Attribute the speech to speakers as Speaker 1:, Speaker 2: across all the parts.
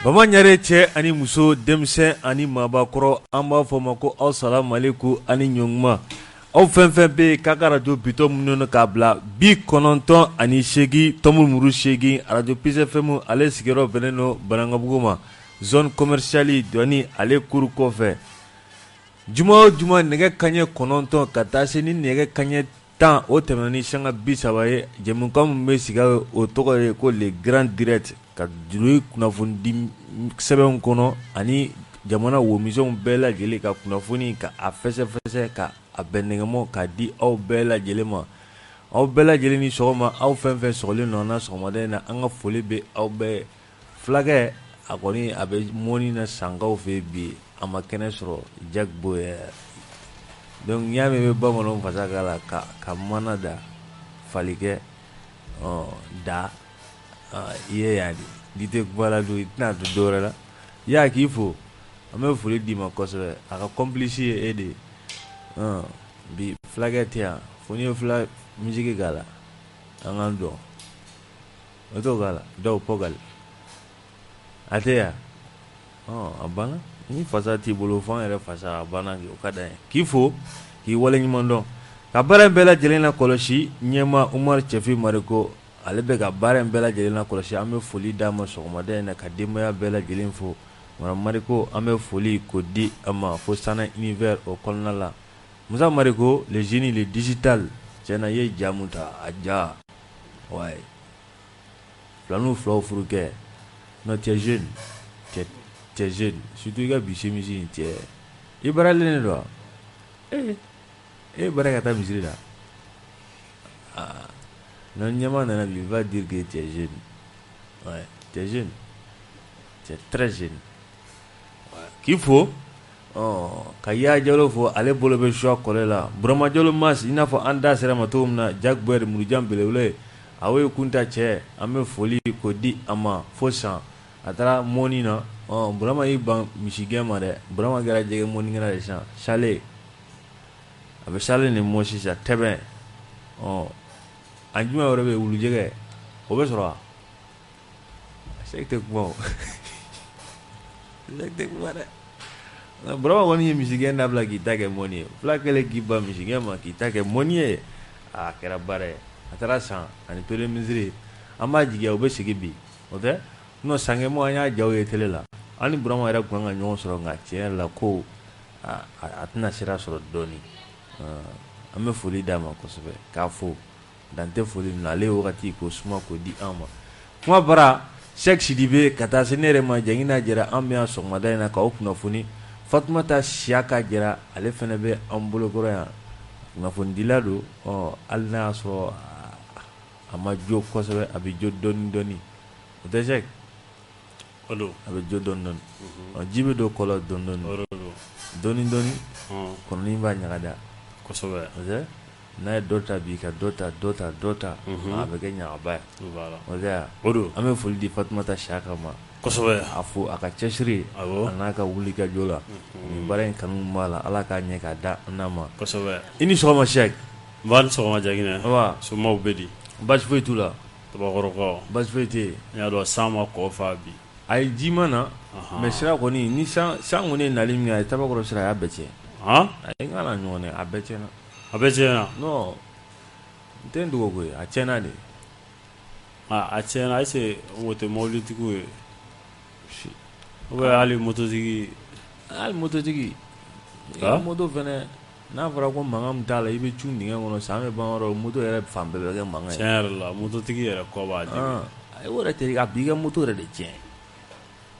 Speaker 1: Bamaɲare cɛ ani muso denmisɛn ani maabakɔrɔ an b'a fɔ ma ko aw salamaleku ani ɲɔnguma aw fɛn fɛn bɛ k'a ka radio bitɔn minnu k'a bila 98 tɔmi muru 8 radio Peace FM ale sigiyɔrɔ bɛnnen don Banankabugu ma zone commerciale douane ale kuru kɔfɛ juma o juma nɛgɛ kanɲɛ 9 ka taa se ni nɛgɛ kanɲɛ 10 o tɛmɛna ni sanga 30 ye jɛmukan min bɛ sigi o tɔgɔ ye ko le grand direct ka juru kunnafoni di sɛbɛnw kɔnɔ ani jamana womisɛnw bɛɛ lajɛlen ka kunnafoni ka a fɛsɛfɛsɛ ka a bɛn nɛgɛmɔ ka di aw bɛɛ lajɛlen ma aw bɛɛ lajɛlen ni sɔgɔma aw fɛn fɛn sɔgɔlen nɔ na sɔgɔmaden in na an ka foli bɛ aw bɛɛ fulakɛ a kɔni a bɛ mɔni na sankaw fɛ bi a ma kɛnɛ sɔrɔ Jack Boy donc n'i y'a mɛn i bɛ bamananw fasa k'a la ka mana da fali kɛ da i ye yan de di tɛ kuma la don i tɛna to dɔwɛrɛ la i y'a k'i fo an bɛ foli d'i ma kosɛbɛ a ka complice ye e de ye bi fulakɛ tɛ yan fo n'i ye fula musique k'a la an k'an dɔn o t'o k'a la dɔw Pogal a tɛ yan a banna ni fasa t'i bolo fɔ an yɛrɛ fasa a banna o ka d'an ye k'i fo k'i waleɲuman dɔn ka baara in bɛɛ lajɛlen la kɔlɔsi ɲɛma Umar Cɛfi Mariko ale bɛ ka baara in bɛɛ lajɛlen la kɔlɔsi an bɛ foli d'a ma sɔgɔmada in na ka denbaya bɛɛ lajɛlen fo Mariko an bɛ foli ko di a ma fo Sana Univers o kɔnɔna la Musa Mariko le génie le digital tiɲɛna i ye ja mun ta a ja ouais filaninw filaw furu kɛ non tu es jeune tu es jeune surtout i ka bi chemise in cɛ i baaralen de don e baara ka taa misiri la non ɲɛma nana bi il va dire que tu es jeune ouais tu es jeune tu es très jeune k'i fo ka Yaya Jalo fo ale bolo bɛ choix kɔlɛ la Burama Jalo Mas i n'a fɔ an da sera ma cogo min na Jack Boy Murujan belebele Awoye Kunta cɛ an bɛ foli ko di a ma fo san a taara mɔni na Burama y'i ban misigɛn ma dɛ Burama kɛra jɛgɛ mɔnikɛla de sisan Sale a bɛ Sale ni mɔ sisan tɛbɛn a jumɛn wɛrɛ bɛ yen wulujɛgɛ o bɛ sɔrɔ wa sɛk tɛ kuma o sɛk tɛ kuma dɛ Burama kɔni ye misigɛn dabila k'i ta kɛ mɔni ye fula kɛlen k'i ban misigɛn ma k'i ta kɛ mɔni ye a kɛra baara ye a taara san ani tole misiri an b'a jigiya u bɛ sigi bi o tɛ n'o sangɛmɔ an y'a jaw ye télé la an ni Burama yɛrɛ kun kan ka ɲɔgɔn sɔrɔ nka tiɲɛ yɛrɛ la ko a tɛna sira sɔrɔ dɔɔnin an bɛ foli d'a ma kosɛbɛ k'a fo dan tɛ foli min na ale ye wagati ko suma ko di an ma kuma bara Cheikh Sidibe ka taa se ne yɛrɛ ma Jɛngina Jɛra an bɛ yan sɔgɔmada in na k'aw kunnafoni Fatumata Siyaka Jɛra ale fana bɛ an bolokɔrɔ yan kunnafonidila don hali n'a y'a sɔrɔ a ma jo kosɛbɛ a bɛ jo dɔɔnin dɔɔnin o tɛ Cheikh a bɛ jo dɔɔnin dɔɔnin ji bɛ don kɔlɔ dɔɔnin dɔɔnin dɔɔnin kɔnɔni b'a ɲagada
Speaker 2: kosɛbɛ
Speaker 1: o tɛ n'a ye dɔ ta bi ka dɔ ta a bɛ kɛ ɲagaba ye o tɛ an bɛ foli di Fatumata Siyaka ma
Speaker 2: kosɛbɛ
Speaker 1: a fo a ka cɛsiri a n'a ka wuli ka jo la nin baara in kanu b'a la Ala k'a ɲɛ k'a da an n'a ma
Speaker 2: kosɛbɛ
Speaker 1: i ni sɔgɔma Cheikh
Speaker 2: nb'a ni sɔgɔma Jɛngina
Speaker 1: wa
Speaker 2: somaw bɛ di
Speaker 1: baasi foyi t'u la
Speaker 2: tabakɔrɔkaw
Speaker 1: baasi foyi tɛ yen
Speaker 2: n y'a dɔn san ma kɔ fa bi
Speaker 1: a ye ji ma na mais sira kɔni ni san kɔni ye nali min kɛ a ye Tabakɔrɔ sira a y'a bɛɛ tiɲɛ a ye n kana ɲɔgɔn dɛ a bɛɛ tiɲɛna
Speaker 2: a bɛɛ tiɲɛna
Speaker 1: non n tɛ n dogo koyi a tiɲɛna de
Speaker 2: a tiɲɛna est-ce que o tɛ mɔbilitigiw ye hali mototigi moto fɛnɛ n'a fɔra ko mankan min t'a la i bɛ cun dingɛ kɔnɔ san bɛ ban yɔrɔ moto yɛrɛ fan bɛɛ bɛ kɛ mankan ye tiɲɛ yɛrɛ la mototigi yɛrɛ kɔ b'a dimi
Speaker 1: o yɛrɛ tɛ a b'i ka moto yɛrɛ de tiɲɛ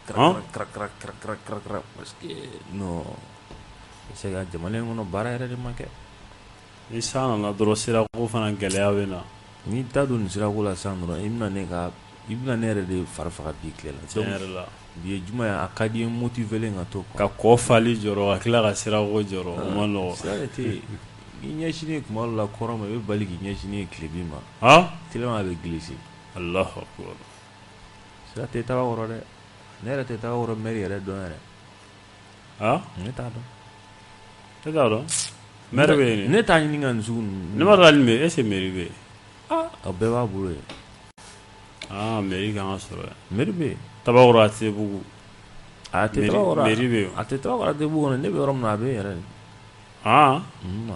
Speaker 1: kara parce que non c'est que jamana in kɔnɔ baara yɛrɛ de ma kɛ
Speaker 2: ni san nana dɔrɔn sirako fana gɛlɛya bɛ na
Speaker 1: n'i ta don nin sirako la san dɔrɔn i bɛna ne yɛrɛ de fari faga bi tile la
Speaker 2: tiɲɛ yɛrɛ la
Speaker 1: bi ye juma ye a ka di n motiver ka to
Speaker 2: ka kɔ fali jɔrɔ ka tila ka sirako jɔrɔ o ma nɔgɔ
Speaker 1: sira de tɛ yen i ɲɛsinen kuma dɔ la kɔrɔ ma i bɛ bali k'i ɲɛsinen tilebin ma tellement a bɛ glisser
Speaker 2: Allahu akbar
Speaker 1: sira tɛ Tabakɔrɔ dɛ ne yɛrɛ tɛ Tabakɔrɔ maire yɛrɛ dɔn yɛrɛ ne t'a dɔn
Speaker 2: maire bɛ yen
Speaker 1: ne t'a ɲini ka nin sugu ninnu
Speaker 2: ne ma dɔn hali est-ce que maire bɛ yen
Speaker 1: a bɛɛ b'a bolo yen
Speaker 2: maire kan ka sɔrɔ yan
Speaker 1: maire bɛ yen
Speaker 2: Tabakɔrɔ a tɛ bugu
Speaker 1: a tɛ Tabakɔrɔ
Speaker 2: mairie bɛ yen
Speaker 1: a tɛ Tabakɔrɔ a tɛ bugu kɔnɔ ne bɛ yɔrɔ min na a bɛ yen yɛrɛ de
Speaker 2: a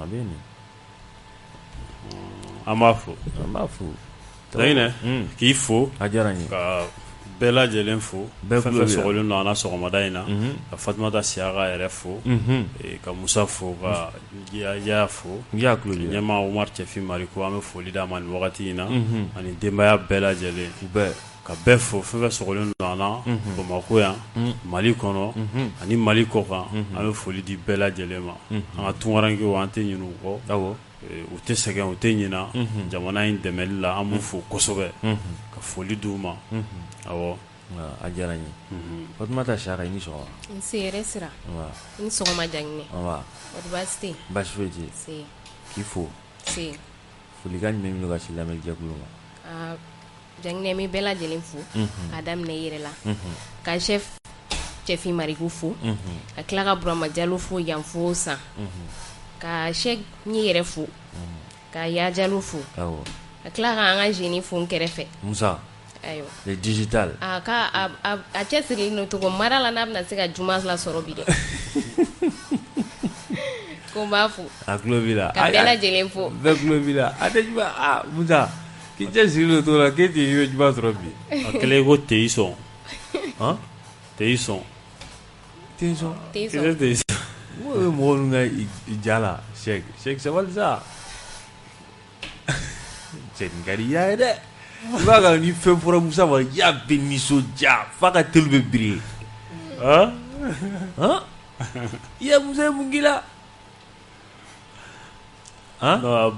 Speaker 1: bɛ yen
Speaker 2: an b'a fo Laginɛ k'i fo
Speaker 1: a diyara n ye
Speaker 2: ka bɛɛ lajɛlen fo fɛn fɛn sɔgɔlen don an na sɔgɔmada in na ka Fatumata Siaka yɛrɛ fo ka Musa fo ka Yaya fo ɲɛmaa Umar Cɛfin Mariku an bɛ foli d'a ma nin wagati in na ani denbaya bɛɛ lajɛlen ka bɛɛ fo fɛn fɛn sɔgɔlen don an na Bamakɔ yan Mali kɔnɔ ani Mali kɔkan an bɛ foli di bɛɛ lajɛlen ma an ka tunkarankew an tɛ ɲinɛ u kɔ u tɛ sɛgɛn u tɛ ɲina jamana in dɛmɛli la an b'u fo kosɛbɛ ka foli d'u ma awɔ
Speaker 1: a diyara n ye Fatumata Siaka i ni sɔgɔma
Speaker 3: n yɛrɛ sira ni sɔgɔma Jaginɛ baasi tɛ yen
Speaker 1: baasi foyi tɛ yen k'i fo folikan jumɛn bɛ ka se lamɛnjɛkulu ma
Speaker 3: Jaginɛ mi bɛɛ lajɛlen fo k'a daminɛ i yɛrɛ la ka chef Cɛfin Mariku fo ka tila ka Burama Jalo fo yan fo san ka Cheikh Nyi yɛrɛ fo ka Ya Jalo fo ka tila ka an ka jeune fo n kɛrɛfɛ
Speaker 1: Musa
Speaker 3: ayiwa
Speaker 1: le digital
Speaker 3: a cɛ sirilen don togo mara la n'a bɛna se ka juma la sɔrɔ bi dɛ ko n b'a fo
Speaker 1: a tulo b'i la
Speaker 3: ka bɛɛ lajɛlen fo
Speaker 1: bɛɛ tulo b'i la a tɛ juma Musa k'i cɛ sirilen don togo la k'e tɛ i bɛ juma sɔrɔ bi
Speaker 2: a kɛlen ko tɛ i sɔn tɛ i sɔn
Speaker 1: o ye mɔgɔ ninnu ka ja la Cheikh sabali sa cɛ nin ka di ya ye dɛ i b'a ka ni fɛn fɔra Musa ma ya bɛ nisɔndiya f'a ka teli bɛ biri i ya Musa ye mun k'i la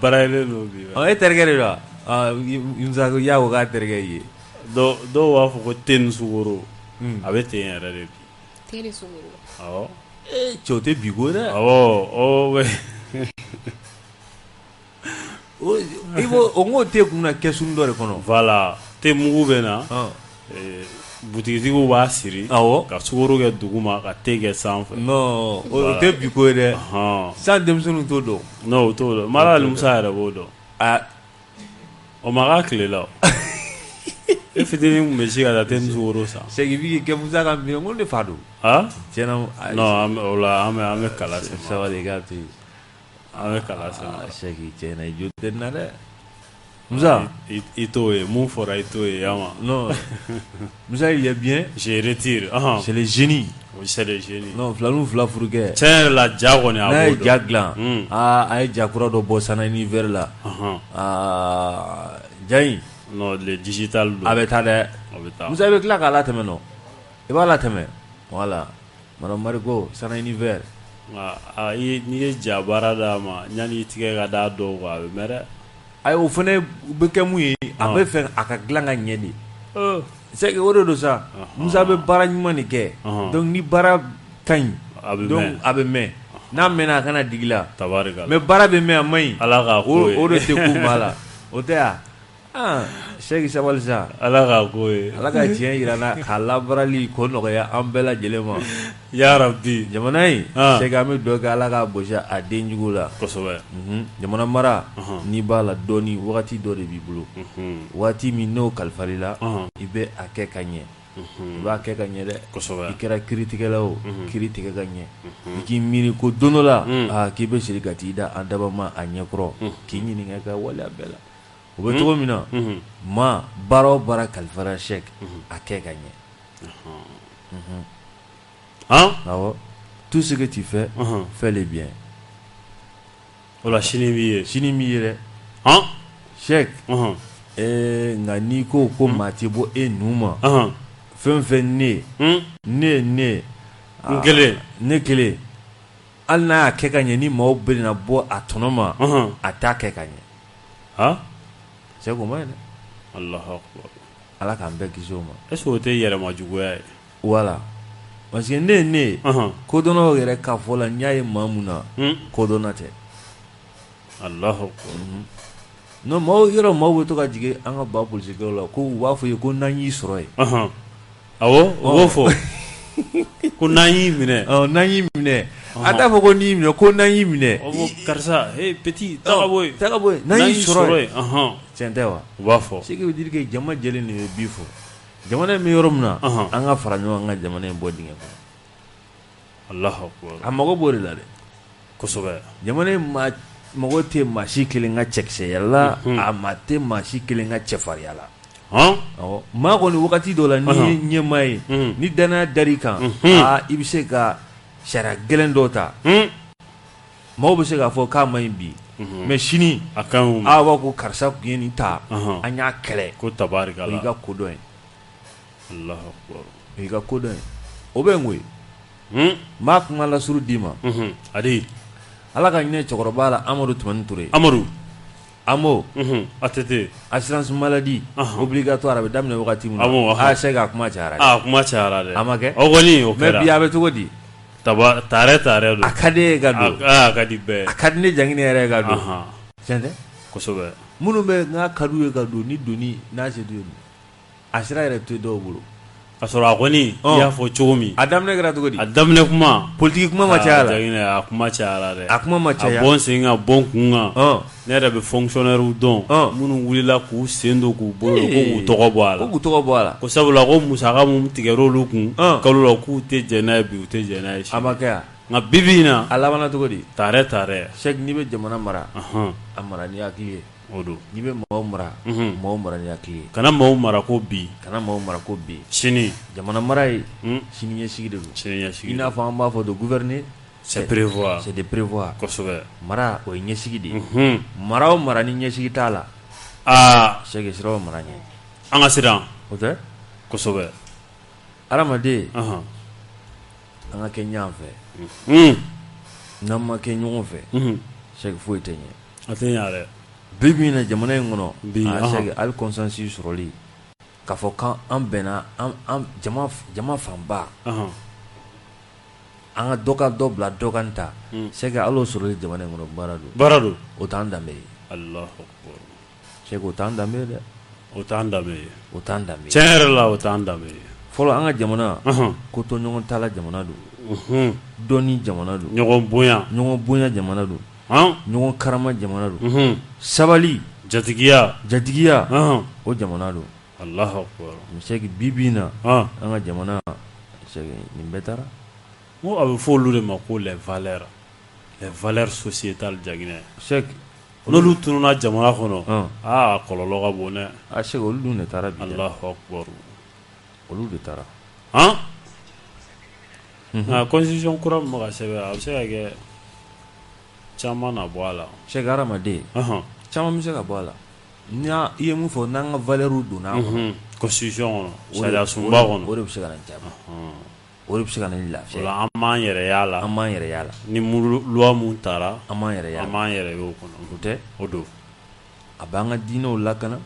Speaker 2: barayɛlen don bi
Speaker 1: e terikɛ de don Musa ko ya ko k'a terikɛ ye
Speaker 2: dɔw b'a fɔ ko te ni sukoro a bɛ ten yɛrɛ de bi
Speaker 3: te ni sukoro
Speaker 2: awɔ
Speaker 1: cɛw tɛ bi ko dɛ i b'o o ŋ'o te kun na kɛsuni dɔ de kɔnɔ
Speaker 2: voilà te mugu bɛ na butigitigiw b'a siri ka sukoro kɛ duguma ka te kɛ sanfɛ
Speaker 1: non o tɛ bi ko ye dɛ san denmisɛnninw t'o dɔn
Speaker 2: non o t'o dɔn Mara Ali Musa yɛrɛ b'o dɔn o ma k'a tile la e fitinin kun bɛ si ka taa te ni sukoro san
Speaker 1: Cheikh bi kɛ Musa ka minɛ ko ne fa don tiɲɛna
Speaker 2: non o la an bɛ kala sen
Speaker 1: sabali k'a to yen
Speaker 2: an bɛ kala sen
Speaker 1: Cheikh tiɲɛna i jo tɛ nin na dɛ Musa
Speaker 2: i t'o ye mun fɔra i t'o ye yama
Speaker 1: non Musa il est bien
Speaker 2: je retire
Speaker 1: c'est le génie
Speaker 2: c'est le génie
Speaker 1: non filaninw fila furu kɛ
Speaker 2: tiɲɛ yɛrɛ la ja kɔni a b'o dɔn
Speaker 1: n'a ye ja dilan a ye ja kura dɔ bɔ Sana univers la ja in
Speaker 2: non le digital don
Speaker 1: a bɛ taa dɛ Musa i bɛ tila k'a latɛmɛ nɔ i b'a latɛmɛ voilà madame Mariko Sana univers
Speaker 2: n'i ye ja baara d'a ma yanni i tigɛ ka d'a dɔw kan a bɛ mɛn dɛ
Speaker 1: ayi o fana bɛ kɛ mun ye a bɛ fɛ a ka dilan ka ɲɛ de c'est o de don sa Musa bɛ baara ɲuman de kɛ donc ni baara ka ɲi donc a bɛ mɛn n'a mɛnna a kana digi la mais baara bɛ mɛn a man ɲi
Speaker 2: Ala ka ko ye
Speaker 1: o de tɛ kun b'a la o tɛ ya Cheikh sabali sa
Speaker 2: Ala ka ko ye
Speaker 1: Ala ka tiɲɛ jira na k'a labarali ko nɔgɔya an bɛɛ lajɛlen ma
Speaker 2: ya Rabbi
Speaker 1: jamana in Cheikh an bɛ dugawu kɛ Ala ka gosi a den jugu la
Speaker 2: kosɛbɛ
Speaker 1: jamana mara n'i b'a la dɔɔni wagati dɔ de b'i bolo waati min n'o kalifal'i la i bɛ a kɛ ka ɲɛ i b'a kɛ ka ɲɛ dɛ i kɛra kiritigɛla o kiri tigɛ ka ɲɛ i k'i miiri ko don dɔ la k'i bɛ siri ka t'i da an daba ma a ɲɛkɔrɔ k'i ɲininka ka waleya bɛɛ la o bɛ cogo min na ma baara o baara kalifara Cheikh a kɛ ka ɲɛ awɔ tout ce que tu fais fais-le bien
Speaker 2: o la sini b'i ye
Speaker 1: dɛ Cheikh nka n'i ko maa tɛ bɔ e nu ma fɛn fɛn ne ye ne kelen hali n'a y'a kɛ ka ɲɛ ni maaw bɛna bɔ a tɔnɔ ma a t'a kɛ ka ɲɛ Cheikh o ma ɲi dɛ
Speaker 2: Allahu Akbar
Speaker 1: Ala k'an bɛɛ kisi o ma
Speaker 2: est-ce que o tɛ yɛrɛmajuguya ye
Speaker 1: voilà parce que ne ye kodɔnnaw yɛrɛ k'a fɔ la n y'a ye maa mun na kodɔnna tɛ
Speaker 2: Allahu Akbar
Speaker 1: non maaw bɛ to ka jigin an ka ba polisikɛlaw la ko u b'a fɔ ye ko n'an y'i sɔrɔ yen
Speaker 2: awɔ o b'o fɔ ko n'an y'i minɛ
Speaker 1: n'an y'i minɛ a t'a fɔ ko n'i y'i minɛ ko n'an y'i minɛ
Speaker 2: karisa petit taga bɔ yen
Speaker 1: n'an y'i sɔrɔ yen
Speaker 2: tiɲɛ
Speaker 1: tɛ wa
Speaker 2: u b'a fɔ
Speaker 1: c'est que veut dire que jama jɛlen de bɛ bi fɔ jamana mi yɔrɔ min na an ka fara ɲɔgɔn an ka jamana in bɔ dingɛ kɔnɔ.
Speaker 2: Allahu akbar.
Speaker 1: A mago b'o de la dɛ.
Speaker 2: Kosɛbɛ.
Speaker 1: Jamana in mago tɛ maa si kelen ka cɛkisɛya la, a ma tɛ maa si kelen ka cɛfarinya la. Awɔ, maa kɔni wagati dɔ la ni ɲɛmaa ye ni danaya dar'i kan, i bɛ se ka sariya gɛlɛn dɔ ta. Maaw bɛ se k'a fɔ k'a ma ɲi bi, mais sini a b'a ko karisa tun ye nin ta, an y'a kɛlɛ.
Speaker 2: Ko tabarikala.
Speaker 1: O y'i ka ko dɔn ye.
Speaker 2: Allahu akbar.
Speaker 1: O y'i ka ko dɔn ye. O bɛ n koyi. Maa kun ka lasuru d'i ma.
Speaker 2: Adi.
Speaker 1: Ala ka ɲinɛ cɛkɔrɔba la Amadu Tumani Ture.
Speaker 2: Amadu.
Speaker 1: Amo.
Speaker 2: ATT.
Speaker 1: Assurance maladie obligatoire a bɛ daminɛ wagati min na. A se ka kuma cayara.
Speaker 2: Kuma cayara dɛ.
Speaker 1: A ma kɛ.
Speaker 2: O kɔni o kɛra.
Speaker 1: Mais bi a bɛ cogo di?
Speaker 2: Tare don.
Speaker 1: A ka di e ka don.
Speaker 2: A ka di bɛɛ.
Speaker 1: A ka di ne jangini yɛrɛ ka don. Tiɲɛ tɛ?
Speaker 2: Kosɛbɛ.
Speaker 1: Minnu bɛ n'a ka d'u ye ka don ni doni n'a se t'u ye. A sira yɛrɛ to dɔw bolo.
Speaker 2: Ka sɔrɔ a kɔni i y'a fɔ cogo min.
Speaker 1: A daminɛ kɛra cogo di? A
Speaker 2: daminɛ kuma.
Speaker 1: Politique kuma ma caya la.
Speaker 2: A kuma cayara dɛ.
Speaker 1: A kuma ma caya.
Speaker 2: A bɔ n sen kan, bɔ n kun kan. Ne yɛrɛ bɛ fonctionnaire dɔn. Minnu wulila k'u sen don k'u bolo ko k'u tɔgɔ bɔ a la.
Speaker 1: Ko k'u tɔgɔ bɔ a la.
Speaker 2: Ko sabula ko musaka mun tigɛr'olu kun kalo la k'u tɛ jɛn n'a ye bi u tɛ jɛn n'a ye sini.
Speaker 1: A ma kɛ yan.
Speaker 2: Nka bibi in na.
Speaker 1: A labanna cogo di?
Speaker 2: Tare.
Speaker 1: Cheikh n'i bɛ jamana mara. A mara ni hakili ye.
Speaker 2: O don.
Speaker 1: N'i bɛ maaw mara. Maaw mara ni hakili ye.
Speaker 2: Kana maaw mara ko bi.
Speaker 1: Kana maaw mara ko bi.
Speaker 2: Sini.
Speaker 1: Jamana mara ye. Sini ɲɛsigi de don.
Speaker 2: Sini ɲɛsigi.
Speaker 1: I n'a fɔ an b'a fɔ de gouverner.
Speaker 2: C'est prévoir.
Speaker 1: C'est de prévoir.
Speaker 2: Kosɛbɛ.
Speaker 1: Mara o ye ɲɛsigi de ye. Mara o mara ni ɲɛsigi t'a la. Cheikh siraw mara ɲɛ.
Speaker 2: An ka siran.
Speaker 1: O tɛ?
Speaker 2: Kosɛbɛ.
Speaker 1: Adamaden. An ka kɛ ɲɔgɔn fɛ. N'an ma kɛ ɲɔgɔn fɛ. Cheikh foyi tɛ ɲɛ.
Speaker 2: A tɛ ɲɛ dɛ.
Speaker 1: Bi bi in na jamana in kɔnɔ. Cheikh hali consensus sɔrɔli. K'a fɔ k'an bɛnna jama fanba. An ka dɔ ka dɔ bila dɔ kan ta. Cheikh hali o sɔrɔli jamana in kɔnɔ baara don.
Speaker 2: Baara don.
Speaker 1: O t'an danbe ye.
Speaker 2: Allahu akbar.
Speaker 1: Cheikh o t'an danbe ye dɛ.
Speaker 2: O t'an danbe ye.
Speaker 1: O t'an danbe ye.
Speaker 2: Tiɲɛ yɛrɛ la o t'an danbe ye.
Speaker 1: Fɔlɔ an ka jamana. Ko to ɲɔgɔn tala jamana don. Dɔnni jamana don.
Speaker 2: Ɲɔgɔn bonya.
Speaker 1: Ɲɔgɔn bonya jamana don. Ɲɔgɔn karama jamana don. Sabali.
Speaker 2: Jatigiya.
Speaker 1: O jamana don.
Speaker 2: Allahu akbar.
Speaker 1: Cheikh bi bi in na. An ka jamana. Cheikh nin bɛɛ taara.
Speaker 2: Ko a bɛ fɔ olu de ma ko les valeurs sociétales Jaginɛ.
Speaker 1: Cheikh
Speaker 2: n'olu tununa jamana kɔnɔ kɔlɔlɔ ka bon dɛ.
Speaker 1: Cheikh olu dun de taara bi.
Speaker 2: Allahu akbar.
Speaker 1: Olu de taara.
Speaker 2: Nka constitution kura min bɛ ka sɛbɛn a bɛ se ka kɛ caman na bɔ a la.
Speaker 1: Cheikh hadamaden caman bɛ se ka bɔ a la. N'i ye mun fɔ n'an ka valeurs donna a kɔnɔ.
Speaker 2: Constitution kɔnɔ sariya sunba kɔnɔ.
Speaker 1: O de bɛ se ka na jaabi. O de bɛ se ka na ni lafiya.
Speaker 2: O la an b'an yɛrɛ y'a la.
Speaker 1: An b'an yɛrɛ y'a la.
Speaker 2: Ni loi mun taara.
Speaker 1: An b'an yɛrɛ y'a la.
Speaker 2: An b'an yɛrɛ y'o kɔnɔ.
Speaker 1: O tɛ.
Speaker 2: O don.
Speaker 1: A b'an ka diinɛw lakana.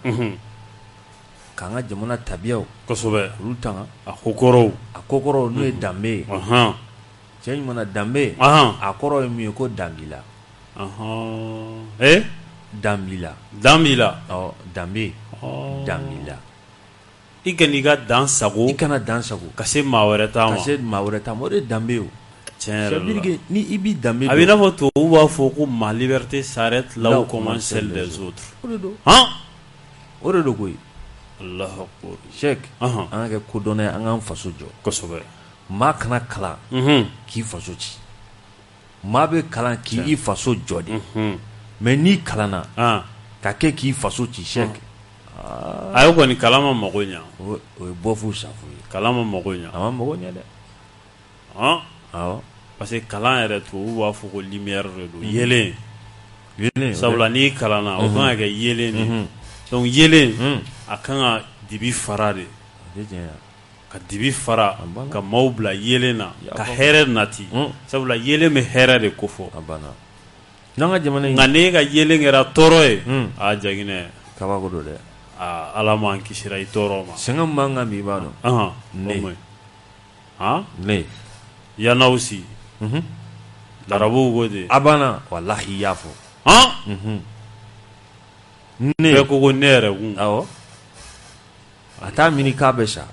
Speaker 1: K'an ka jamana tabiyaw.
Speaker 2: Kosɛbɛ.
Speaker 1: Olu tanga.
Speaker 2: A kokɔrɔw.
Speaker 1: A kokɔrɔw n'o ye danbe ye. Cɛ ɲuman na danbe. A kɔrɔ ye min ye ko dan b'i la. Dan b'i la.
Speaker 2: Dan b'i la.
Speaker 1: Danbe. Dan b'i la.
Speaker 2: I ka n'i ka dan sago.
Speaker 1: I kana dan sago.
Speaker 2: Ka se maa wɛrɛ ta ma.
Speaker 1: Ka se maa wɛrɛ ta ma. O de ye danbe ye o.
Speaker 2: Tiɲɛ yɛrɛ la.
Speaker 1: Ni i b'i danbe dɔn.
Speaker 2: A bɛ i n'a fɔ tubabuw b'a fɔ ko ma liberté s'arrête là où commence celle des autres.
Speaker 1: O de don. O de don koyi.
Speaker 2: Allahu akbar.
Speaker 1: Cheikh an ka kɛ kodɔnna ye an k'an faso jɔ.
Speaker 2: Kosɛbɛ.
Speaker 1: Maa kana kalan k'i faso ci. Maa bɛ kalan k'i faso jɔ de. Mais n'i kalanna ka kɛ k'i faso ci Cheikh.
Speaker 2: A ye kɔni kalan ma mago ɲa.
Speaker 1: O ye bɔfu safu ye.
Speaker 2: Kalan ma mago ɲa.
Speaker 1: A ma mago ɲa dɛ.
Speaker 2: Awɔ. Parce que kalan yɛrɛ tubabuw b'a fɔ ko lumière de don. Yelen. Sabula n'i kalanna o kan ka kɛ yelen de. Donc yelen a kan ka dibi fara de. Ka dibi fara ka maaw bila yelen na ka hɛrɛ nati. Sabula yelen bɛ hɛrɛ de ko fɔ.
Speaker 1: N'an ka jamana in.
Speaker 2: Nka n'e ka yelen kɛra tɔɔrɔ ye. Jaginɛ.
Speaker 1: Kabako don dɛ.
Speaker 2: Ala m'an kisira i tɔɔrɔ ma.
Speaker 1: Sɛgɛn man kan bi i b'a dɔn. Ne.
Speaker 2: Yanawusi. Larabuw ko de.
Speaker 1: A banna walahi i y'a fɔ. Ne.
Speaker 2: Bɛɛ ko ne yɛrɛ kun.
Speaker 1: Awɔ. A t'a mini k'a bɛ sa.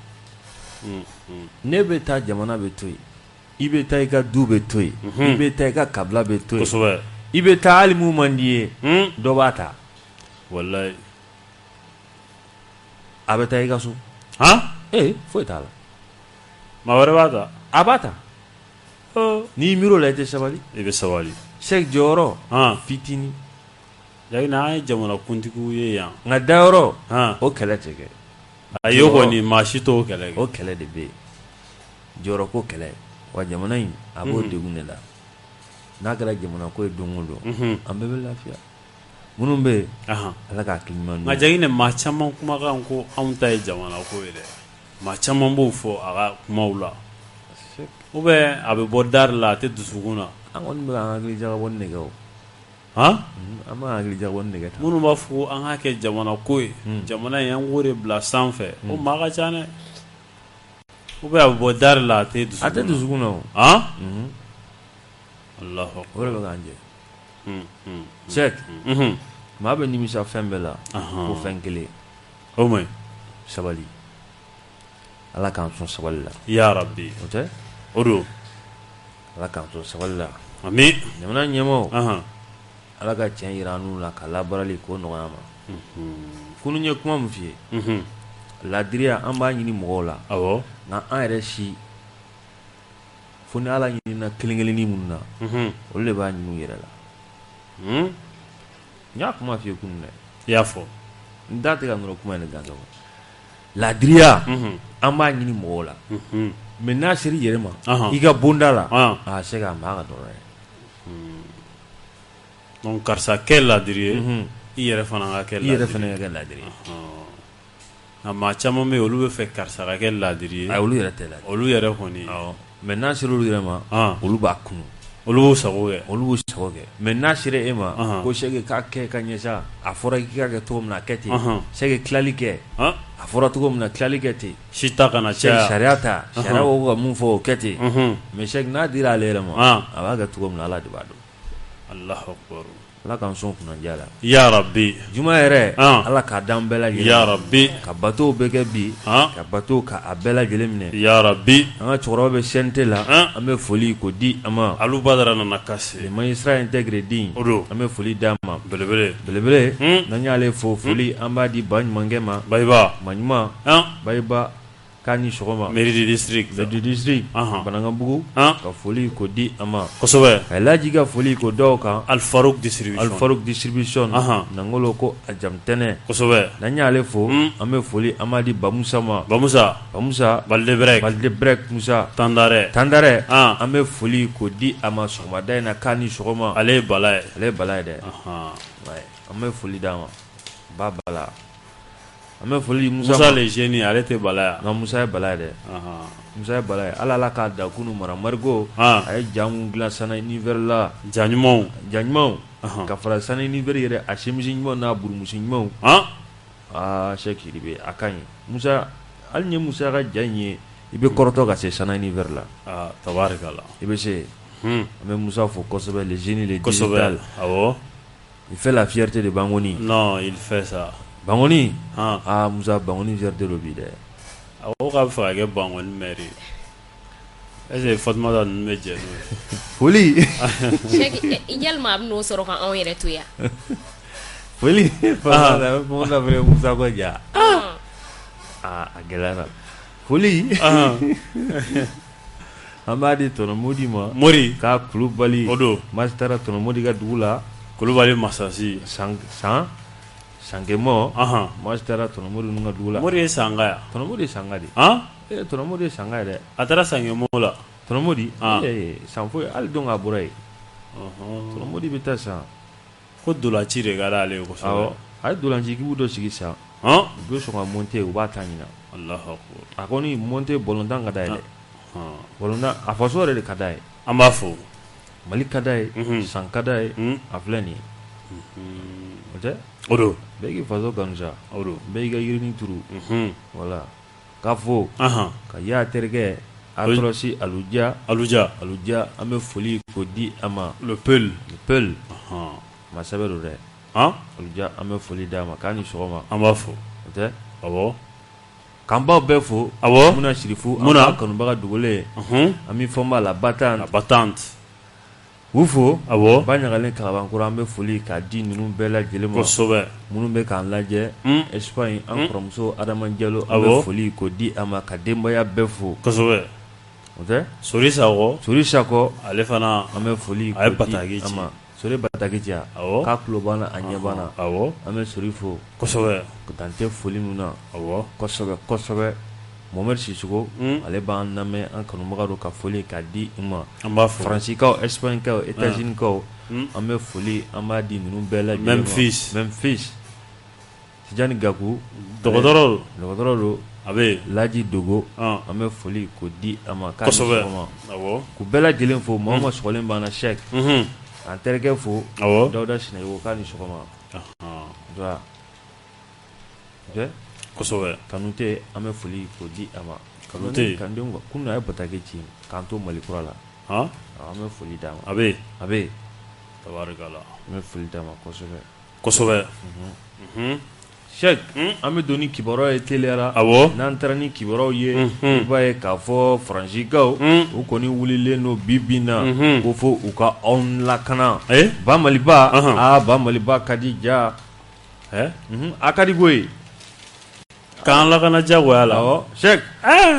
Speaker 1: Ne bɛ taa jamana bɛ to yen. I bɛ taa i ka du bɛ to yen. I bɛ taa i ka kabila bɛ to yen.
Speaker 2: Kosɛbɛ.
Speaker 1: I bɛ taa hali mun man di ye. Dɔ b'a ta.
Speaker 2: Walayi.
Speaker 1: A bɛ taa i ka so. foyi t'a la.
Speaker 2: maa wɛrɛ b'a ta.
Speaker 1: A b'a ta. N'i miir'o la i tɛ sabali.
Speaker 2: I bɛ sabali.
Speaker 1: Cheikh jɔyɔrɔ fitinin.
Speaker 2: Jagina an ye jamana kuntigiw ye yan.
Speaker 1: Nka dayɔrɔ o kɛlɛ tɛ kɛ.
Speaker 2: A ye kɔni maa si t'o kɛlɛ kɛ.
Speaker 1: O kɛlɛ de bɛ yen. Jɔyɔrɔ ko kɛlɛ wa jamana in a b'o degun de la. N'a kɛra jamana ko ye don o don an bɛɛ bɛ lafiya. Minnu bɛ yen Ala k'a hakili ɲuman d'u ma.
Speaker 2: Nka Jagina maa caman kumakan ko anw ta ye jamana ko ye dɛ. Maa caman b'o fɔ a ka kumaw la. Ou bien a bɛ bɔ dari la a tɛ dusukun na.
Speaker 1: An kɔni bɛ k'an hakili jagabɔ ni nɛgɛ o.
Speaker 2: An
Speaker 1: bɛ hakili jagabɔ ni nɛgɛ ta.
Speaker 2: Minnu b'a fɔ an k'a kɛ jamana ko ye jamana in an k'o de bila sanfɛ o maa ka ca dɛ. Ou bien a bɛ bɔ dari la a tɛ dusukun na.
Speaker 1: A tɛ dusukun na o.
Speaker 2: Alahu
Speaker 1: o de bɛ k'an jɛ. Cheikh maa bɛ nimisa fɛn bɛɛ la ko fɛn kelen.
Speaker 2: O ma ɲi.
Speaker 1: Sabali. Ala k'an sɔn sabali la.
Speaker 2: Ya Rabbi.
Speaker 1: O tɛ.
Speaker 2: O don.
Speaker 1: Ala k'an sɔn sabali la.
Speaker 2: Ami.
Speaker 1: Jamana ɲɛmaaw. Ala ka tiɲɛ jira an n'u la ka labarali k'o nɔgɔya ma. Kunun ye kuma min f'i ye. Ladiriya an b'a ɲini mɔgɔw la.
Speaker 2: Awɔ.
Speaker 1: Nka an yɛrɛ si fo ni Ala ɲinina kelen-kelennin minnu na olu de b'a ɲini u yɛrɛ la. N y'a kuma f'i ye kunun dɛ.
Speaker 2: I y'a fɔ.
Speaker 1: N da tɛ ka nɔrɔ kuma in de gansan. Ladiriya an b'a ɲini mɔgɔw la. Mais n'a sera i yɛrɛ ma i ka bonda la a se ka maa ka dɔrɔn ye.
Speaker 2: Donc karisa kɛ ladiri ye i yɛrɛ fana ka kɛ ladiri ye.
Speaker 1: I yɛrɛ fana ka kɛ ladiri ye.
Speaker 2: Nka maa caman bɛ yen olu bɛ fɛ karisa ka kɛ ladiri ye.
Speaker 1: Olu yɛrɛ tɛ ladiri.
Speaker 2: Olu yɛrɛ kɔni.
Speaker 1: Mais n'a sera olu yɛrɛ ma olu b'a kunu.
Speaker 2: Olu b'u sago kɛ.
Speaker 1: Olu b'u sago kɛ. Mais n'a sera e ma ko Cheikh k'a kɛ ka ɲɛ sa a fɔra k'i ka kɛ cogo min na a kɛ ten. Cheikh tilali kɛ a fɔra cogo min na tilali kɛ ten.
Speaker 2: Si ta kana caya.
Speaker 1: Sariya ta sariya ko ka mun fɔ o kɛ ten. Mais Cheikh n'a dira ale yɛrɛ ma a b'a kɛ cogo min na Ala de b'a dɔn.
Speaker 2: Alahu akbar.
Speaker 1: Ala k'an sɔn kunnadiya la.
Speaker 2: Ya Rabbi.
Speaker 1: Juma yɛrɛ Ala k'a d'an bɛɛ lajɛlen.
Speaker 2: Ya Rabbi.
Speaker 1: Ka bateau bɛɛ kɛ bi ka bateau k'a bɛɛ lajɛlen minɛ.
Speaker 2: Ya Rabbi.
Speaker 1: An ka cɛkɔrɔba bɛ CNT la an bɛ foli k'o di a ma.
Speaker 2: Alu Badara nana kasi.
Speaker 1: Le magistrat intégré din
Speaker 2: o don
Speaker 1: an bɛ foli d'a ma.
Speaker 2: Belebele.
Speaker 1: Belebele n'an y'ale fo foli an b'a di ba ɲumankɛ ma.
Speaker 2: Bayiba.
Speaker 1: Maɲuma Bayiba k'a ni sɔgɔma.
Speaker 2: Mairie du district.
Speaker 1: Du district Banankabugu ka foli k'o di a ma.
Speaker 2: Kosɛbɛ.
Speaker 1: Ka Laji ka foli k'o da o kan.
Speaker 2: Alfaruk distribution.
Speaker 1: Alfaruk distribution nangolo ko a jamtɛnɛ.
Speaker 2: Kosɛbɛ.
Speaker 1: N'an y'ale fo an bɛ foli an b'a di Bamusa ma.
Speaker 2: Bamusa.
Speaker 1: Balde Brek Musa.
Speaker 2: Tandare.
Speaker 1: An bɛ foli k'o di a ma sɔgɔmada in na k'a ni sɔgɔma.
Speaker 2: Ale ye Bala ye.
Speaker 1: Ale ye Bala ye dɛ. An bɛ foli d'a ma. Ba Bala. An bɛ foli
Speaker 2: Musa le génie ale tɛ Bala ye.
Speaker 1: Nka Musa ye Bala ye dɛ. Musa ye Bala ye. Ala k'a da kunu mara marigot a ye ja mun dilan Sana univers la.
Speaker 2: Ja ɲumanw.
Speaker 1: Ka fara Sana univers yɛrɛ a chemise ɲumanw n'a burumuso ɲumanw. Cheikh Sidibe a ka ɲi. Musa hali ni Musa ka ja in ye i bɛ kɔrɔtɔ ka se Sana univers la.
Speaker 2: Tabarikala.
Speaker 1: I bɛ se. An bɛ Musa fo kosɛbɛ le génie le digital.
Speaker 2: Kosɛbɛ. Awɔ.
Speaker 1: Il fait la fierté de Bangoni.
Speaker 2: Non, il fait ça.
Speaker 1: Bangoni Musa Bangoni fierté lo bi dɛ.
Speaker 2: Awɔ k'a bɛ fɛ ka kɛ Bangoni maire ye. Est-ce que Fatumata ninnu bɛ jɛ n'o ye?
Speaker 1: Foli.
Speaker 3: Cheikh yalima a bɛ n'o sɔrɔ k'anw yɛrɛ to yan.
Speaker 1: Foli. Fatumata fɛ Musa ko ja. A gɛlɛyara. Foli. An b'a di Tɔnɔ Modi ma.
Speaker 2: Mori.
Speaker 1: K'a Kulubali.
Speaker 2: O don.
Speaker 1: Masitara Tɔnɔ Modi ka dugu la.
Speaker 2: Kulubali Masasi.
Speaker 1: Sankemɔ. Masitara Tɔnɔ Modi ninnu ka dugu la.
Speaker 2: Mori ye Sanga ya.
Speaker 1: Tɔnɔ Modi ye Sanga de. Tɔnɔ Modi ye Sanga ye dɛ.
Speaker 2: A taara Sankemɔ la.
Speaker 1: Tɔnɔ Modi. San foyi hali don a bɔra yen. Tɔnɔ Modi bɛ taa san.
Speaker 2: Ko dolaci de ka d'ale ye kosɛbɛ.
Speaker 1: Awɔ a ye dolancikibu dɔ sigi san. U bɛ sɔn ka monter u b'a ta ɲina.
Speaker 2: Alahu akbar.
Speaker 1: A kɔni monter bɔlɔntan ka d'a ye dɛ. Bɔlɔntan a faso yɛrɛ de ka d'a ye.
Speaker 2: An b'a fɔ.
Speaker 1: Mali ka d'a ye. San ka d'a ye. A filɛ nin ye. O tɛ.
Speaker 2: O don.
Speaker 1: Bɛɛ k'i faso kanu sa.
Speaker 2: O don.
Speaker 1: Bɛɛ y'i ka yirini turu. Voilà. K'a fɔ. Ka y'a terikɛ Atrosi Aluja. An bɛ foli k'o di a ma.
Speaker 2: Le Peul.
Speaker 1: Masabɛ don dɛ. Aluja an bɛ foli d'a ma k'a ni sɔgɔma.
Speaker 2: An b'a fɔ.
Speaker 1: O tɛ.
Speaker 2: Awɔ.
Speaker 1: K'an baw bɛɛ fo.
Speaker 2: Awɔ.
Speaker 1: Muna Sirifu. Muna. An b'a kanubaga dogolen. An bɛ fɔ n b'a la Batante. Ufo
Speaker 2: awɔ
Speaker 1: Banyagalen Kalabankura an bɛ foli k'a di ninnu bɛɛ lajɛlen ma
Speaker 2: kosɛbɛ
Speaker 1: minnu bɛ k'an lajɛ Espagne an kɔrɔmuso Adama Diallo an bɛ foli k'o di a ma ka denbaya bɛɛ fo
Speaker 2: kosɛbɛ
Speaker 1: o tɛ
Speaker 2: Sori Sakɔ
Speaker 1: ale fana an bɛ foli
Speaker 2: a ye
Speaker 1: k'o di
Speaker 2: Bataki
Speaker 1: a
Speaker 2: ci
Speaker 1: ma Sori Bataki ci
Speaker 2: awɔ
Speaker 1: k'a tulo b'an na a ɲɛ b'an na
Speaker 2: awɔ
Speaker 1: an bɛ Sori fo
Speaker 2: kosɛbɛ
Speaker 1: dan tɛ foli min na
Speaker 2: awɔ
Speaker 1: kosɛbɛ kosɛbɛ Mohamed Sissoko ale b'an lamɛn an kanubaga don ka foli k'a di i ma
Speaker 2: an b'a fɔ
Speaker 1: Faransi kaw Espagne kaw États-Unis kaw an bɛ foli an b'a di ninnu bɛɛ lajɛlen ma Memphis Tijani Gakou
Speaker 2: dɔgɔtɔrɔ
Speaker 1: don
Speaker 2: a bɛ
Speaker 1: Laji Dogo an bɛ foli k'o di a ma k'a ni
Speaker 2: kosɛbɛ
Speaker 1: sɔgɔma
Speaker 2: awɔ
Speaker 1: k'u bɛɛ lajɛlen fo Mamama Sɔgɔlen b'an na Cheikh an terikɛ fo
Speaker 2: awɔ
Speaker 1: Dawuda Sinayogo k'a ni sɔgɔma voilà ok
Speaker 2: kosɛbɛ
Speaker 1: Kanute an bɛ foli k'o di a ma
Speaker 2: Kanute
Speaker 1: kunun a ye Bataki ci k'an to Mali kura la an bɛ foli d'a ma
Speaker 2: a bɛ
Speaker 1: tabarikala an bɛ foli d'a ma
Speaker 2: kosɛbɛ
Speaker 1: Cheikh an bɛ don ni kibaruyaw ye teliya la
Speaker 2: awɔ
Speaker 1: n'an taara ni kibaruyaw ye i b'a ye k'a fɔ Faransiikaw u kɔni wulilen don bi bi in na ko fo u ka aw lakana Ba Maliba Ba Maliba ka di ja a ka di koyi
Speaker 2: k'an lakana jagoya la
Speaker 1: awɔ Cheikh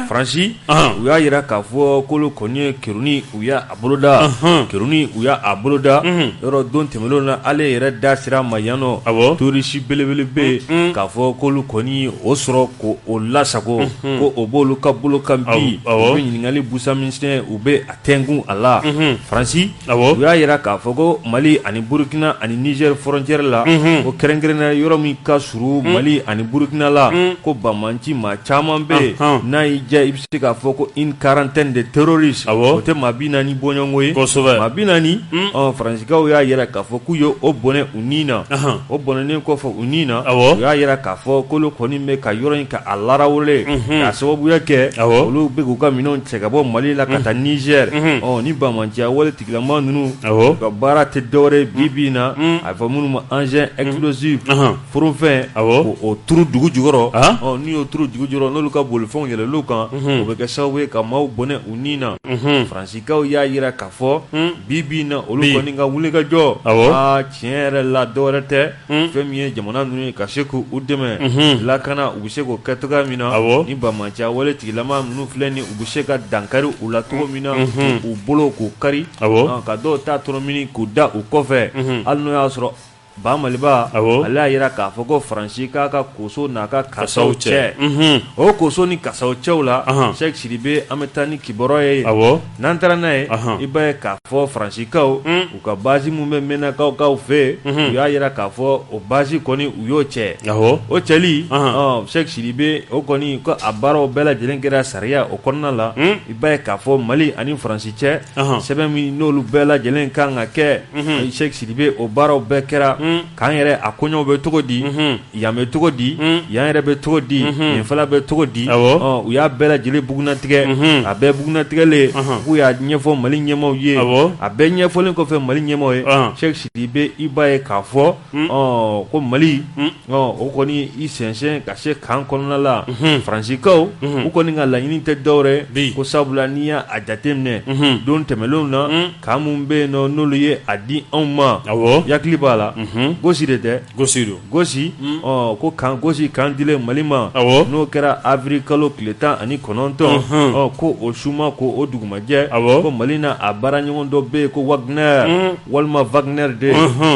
Speaker 1: Faransi u y'a yira k'a fɔ k'olu kɔni ye Keruni u y'a boloda Keruni u y'a boloda yɔrɔ don tɛmɛnlenw na ale yɛrɛ da sera ma yan nɔ torisi belebele bɛ yen k'a fɔ k'olu kɔni o sɔrɔ k'o lasago ko o b'olu ka bolo kan bi u bɛ ɲininkali busamisɛn u bɛ a tɛnkun a la Faransi u y'a yira k'a fɔ ko Mali ani Burukina ani Niger frontière la ko kɛrɛnkɛrɛnnenya yɔrɔ min ka surun Mali ani Burukina la ko Bamanci maa caman bɛ yen n'a y'i diya i bɛ se k'a fɔ ko une quarantaine de terroristes o tɛ maa 40 bɔɲɔgɔnko ye maa 40 Faransiikaw y'a yira k'a fɔ k'u ye o bɔnɛ u nin na o bɔnɛnen kɔfɛ u nin na u y'a yira k'a fɔ k'olu kɔni bɛ ka yɔrɔ in ka a larawele k'a sababuya kɛ olu bɛ k'u ka minɛnw cɛ ka bɔ Mali la ka taa Niger ni Bamanciya wale tigilama ninnu u ka baara tɛ dɔwɛrɛ bi bi in na a fɔ minnu ma engin explosif forofɛn k'o turu dugu jukɔrɔ n'i y'o turu dugu jukɔrɔ n'olu ka bolifɛnw yɛlɛl'u kan o bɛ kɛ sababu ye ka maaw bɔnɛ u nin na Faransiikaw y'a yira k'a fɔ bi bi in na olu kɔni ka wulikajɔ tiɲɛ yɛrɛ la dɔwɛrɛ tɛ fɛn min ye jamana ninnu ye ka se k'u dɛmɛ lakana u bɛ se k'o kɛ cogoya min na ni Bamanciya wale tigilama ninnu filɛ ni u bɛ se ka dankari u la cogo min na k'u bolo k'u kari ka dɔw ta tɔnɔmini k'u da u kɔfɛ hali n'o y'a sɔrɔ Ba Maliba ale y'a yira k'a fɔ ko Faransi k'a ka koso n'a ka kasaw cɛ o koso ni kasaw cɛw la Cheikh Sidibe an bɛ taa ni kibaruya ye n'an taara n'a ye i b'a ye k'a fɔ Faransiikaw u ka base min bɛ Menakaw fɛ u y'a yira k'a fɔ o base kɔni u y'o cɛ o cɛli Cheikh Sidibe o kɔni ko a baaraw bɛɛ lajɛlen kɛra sariya o kɔnɔna la i b'a ye k'a fɔ Mali ani Faransi cɛ sɛbɛn min n'olu bɛɛ lajɛlen kan ka kɛ Cheikh Sidibe o baaraw bɛɛ kɛra k'an yɛrɛ a koɲɛw bɛ cogo di yan bɛ cogo di yan yɛrɛ bɛ cogo di yen fana bɛ cogo di u y'a bɛɛ lajɛlen bugunatigɛ a bɛɛ bugunatigɛlen k'u y'a ɲɛfɔ Mali ɲɛmaaw ye a bɛɛ ɲɛfɔlen kɔfɛ Mali ɲɛmaaw ye Cheikh Sidibe i b'a ye k'a fɔ ko Mali o kɔni i sɛnsɛn ka se kan kɔnɔna la Faransiikaw u kɔni ka laɲini tɛ dɔwɛrɛ ko sabula n'i y'a jateminɛ don tɛmɛnlenw na kan mun bɛ yen nɔ n'olu ye a di anw ma yakili b'a la gosi de tɛ gosi ko gosi kan dilen Mali ma n'o kɛra avril kalo tile 19 ko o suma ko o dugumajɛ ko Mali na a baara ɲɔgɔn dɔ bɛ yen ko Wagner walima Wagner de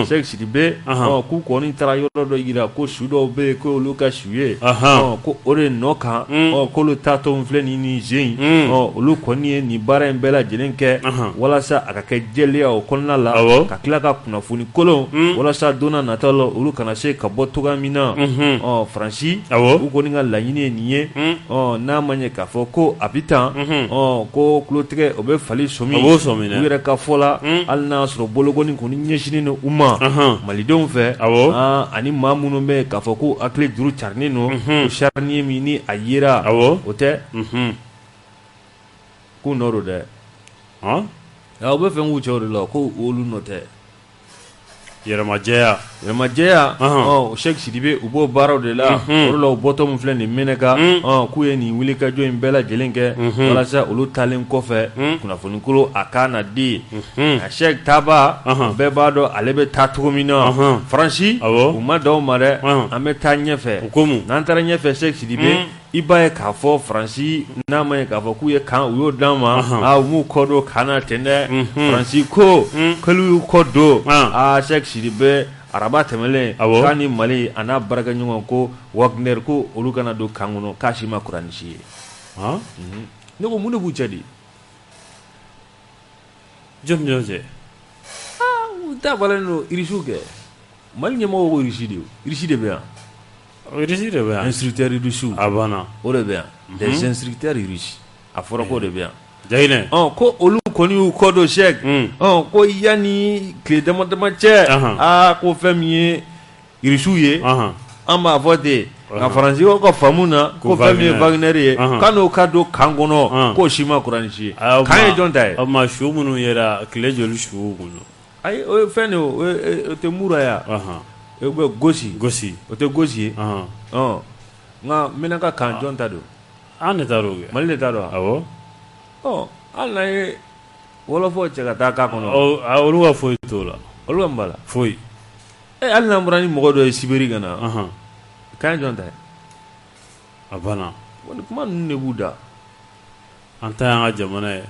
Speaker 1: Cheikh Sidibe k'u kɔni taara yɔrɔ dɔ yira ko su dɔw bɛ yen ko olu ka su ye ko o de nɔ kan k'olu taatɔ filɛ ni zen olu kɔni ye nin baara in bɛɛ lajɛlen kɛ walasa a ka kɛ jɛlenya o kɔnɔna la ka tila ka kunnafoni kolon walasa donna nataw la olu kana se ka bɔ togoya min na Faransi u kɔni ka laɲini ye nin ye n'a ma ɲɛ k'a fɔ ko a bɛ tan ko tulotigɛ o bɛ fali somi u yɛrɛ ka fɔ la hali n'a sɔrɔ bolokoni kɔni ɲɛsinin don u ma malidenw fɛ ani maa minnu bɛ k'a fɔ ko hakili juru carinen don ko charnier min ni a yera o tɛ k'u nɔ don dɛ u bɛ fɛn k'u cɛw de la ko olu nɔ tɛ
Speaker 2: yɛrɛmajɛya
Speaker 1: yɛrɛmajɛya Sheikh Sidibe u b'o baaraw de la olu la u bɔtɔ min filɛ nin Meneka k'u ye nin wulikajɔ in bɛɛ lajɛlen kɛ walasa olu talen kɔfɛ kunnafonikolo a ka na di a Sheikh Taba bɛɛ b'a dɔn ale bɛ taa cogo min na Faransi u ma da o ma dɛ an bɛ taa ɲɛfɛ n'an taara ɲɛfɛ Sheikh Sidibe i b'a ye k'a fɔ Faransi n'a ma ye k'a fɔ k'u ye kan u y'o d'an ma u m'u kɔ don kan na ten dɛ Faransi ko k'olu y'u kɔ don Sheikh Sidibe araba tɛmɛlen k'a ni Mali a n'a baarakɛɲɔgɔn ko Wagner ko olu kana don kan kɔnɔ k'a si ma Kurani si ye ne ko mun de b'u cɛ di
Speaker 2: jɔn cɛ
Speaker 1: u dabalen don irisiw kɛ Mali ɲɛmɔgɔw ko irisi de irisi de bɛ yan
Speaker 2: irisi de bɛ yan
Speaker 1: instructeur irisiw
Speaker 2: a banna
Speaker 1: o de bɛ yan des instructeurs irisi a fɔra ko de bɛ yan
Speaker 2: Jayinɛ
Speaker 1: ko olu kɔni y'u kɔ don Sheikh ko yanni tile dama dama cɛ ko fɛn min ye irisiw ye an b'a fɔ ten nka Faransi ka faamu na ko fɛn min ye Wagner ye k'a n'o ka don kan kɔnɔ k'o si ma Kurani si ye kan ye jɔn ta ye
Speaker 2: o ma su minnu yera tile joli su kɔnɔ
Speaker 1: ayi o ye fɛn de o tɛ mura ya o bɛ gosi o tɛ gosi ye nka Meneka kan jɔn ta don
Speaker 2: an de taa l'o kɛ
Speaker 1: Mali de ta don
Speaker 2: awɔ
Speaker 1: hali n'a ye wɔlɔfɔw cɛ ka taa k'a kɔnɔ
Speaker 2: olu ka foyi t'o la
Speaker 1: olu ka mun b'a la
Speaker 2: foyi
Speaker 1: hali n'an bɔra ni mɔgɔ dɔ ye Sibiri ka na kan ye jɔn ta ye
Speaker 2: a banna
Speaker 1: ni kuma ninnu de b'u da
Speaker 2: an ta y'an ka jamana ye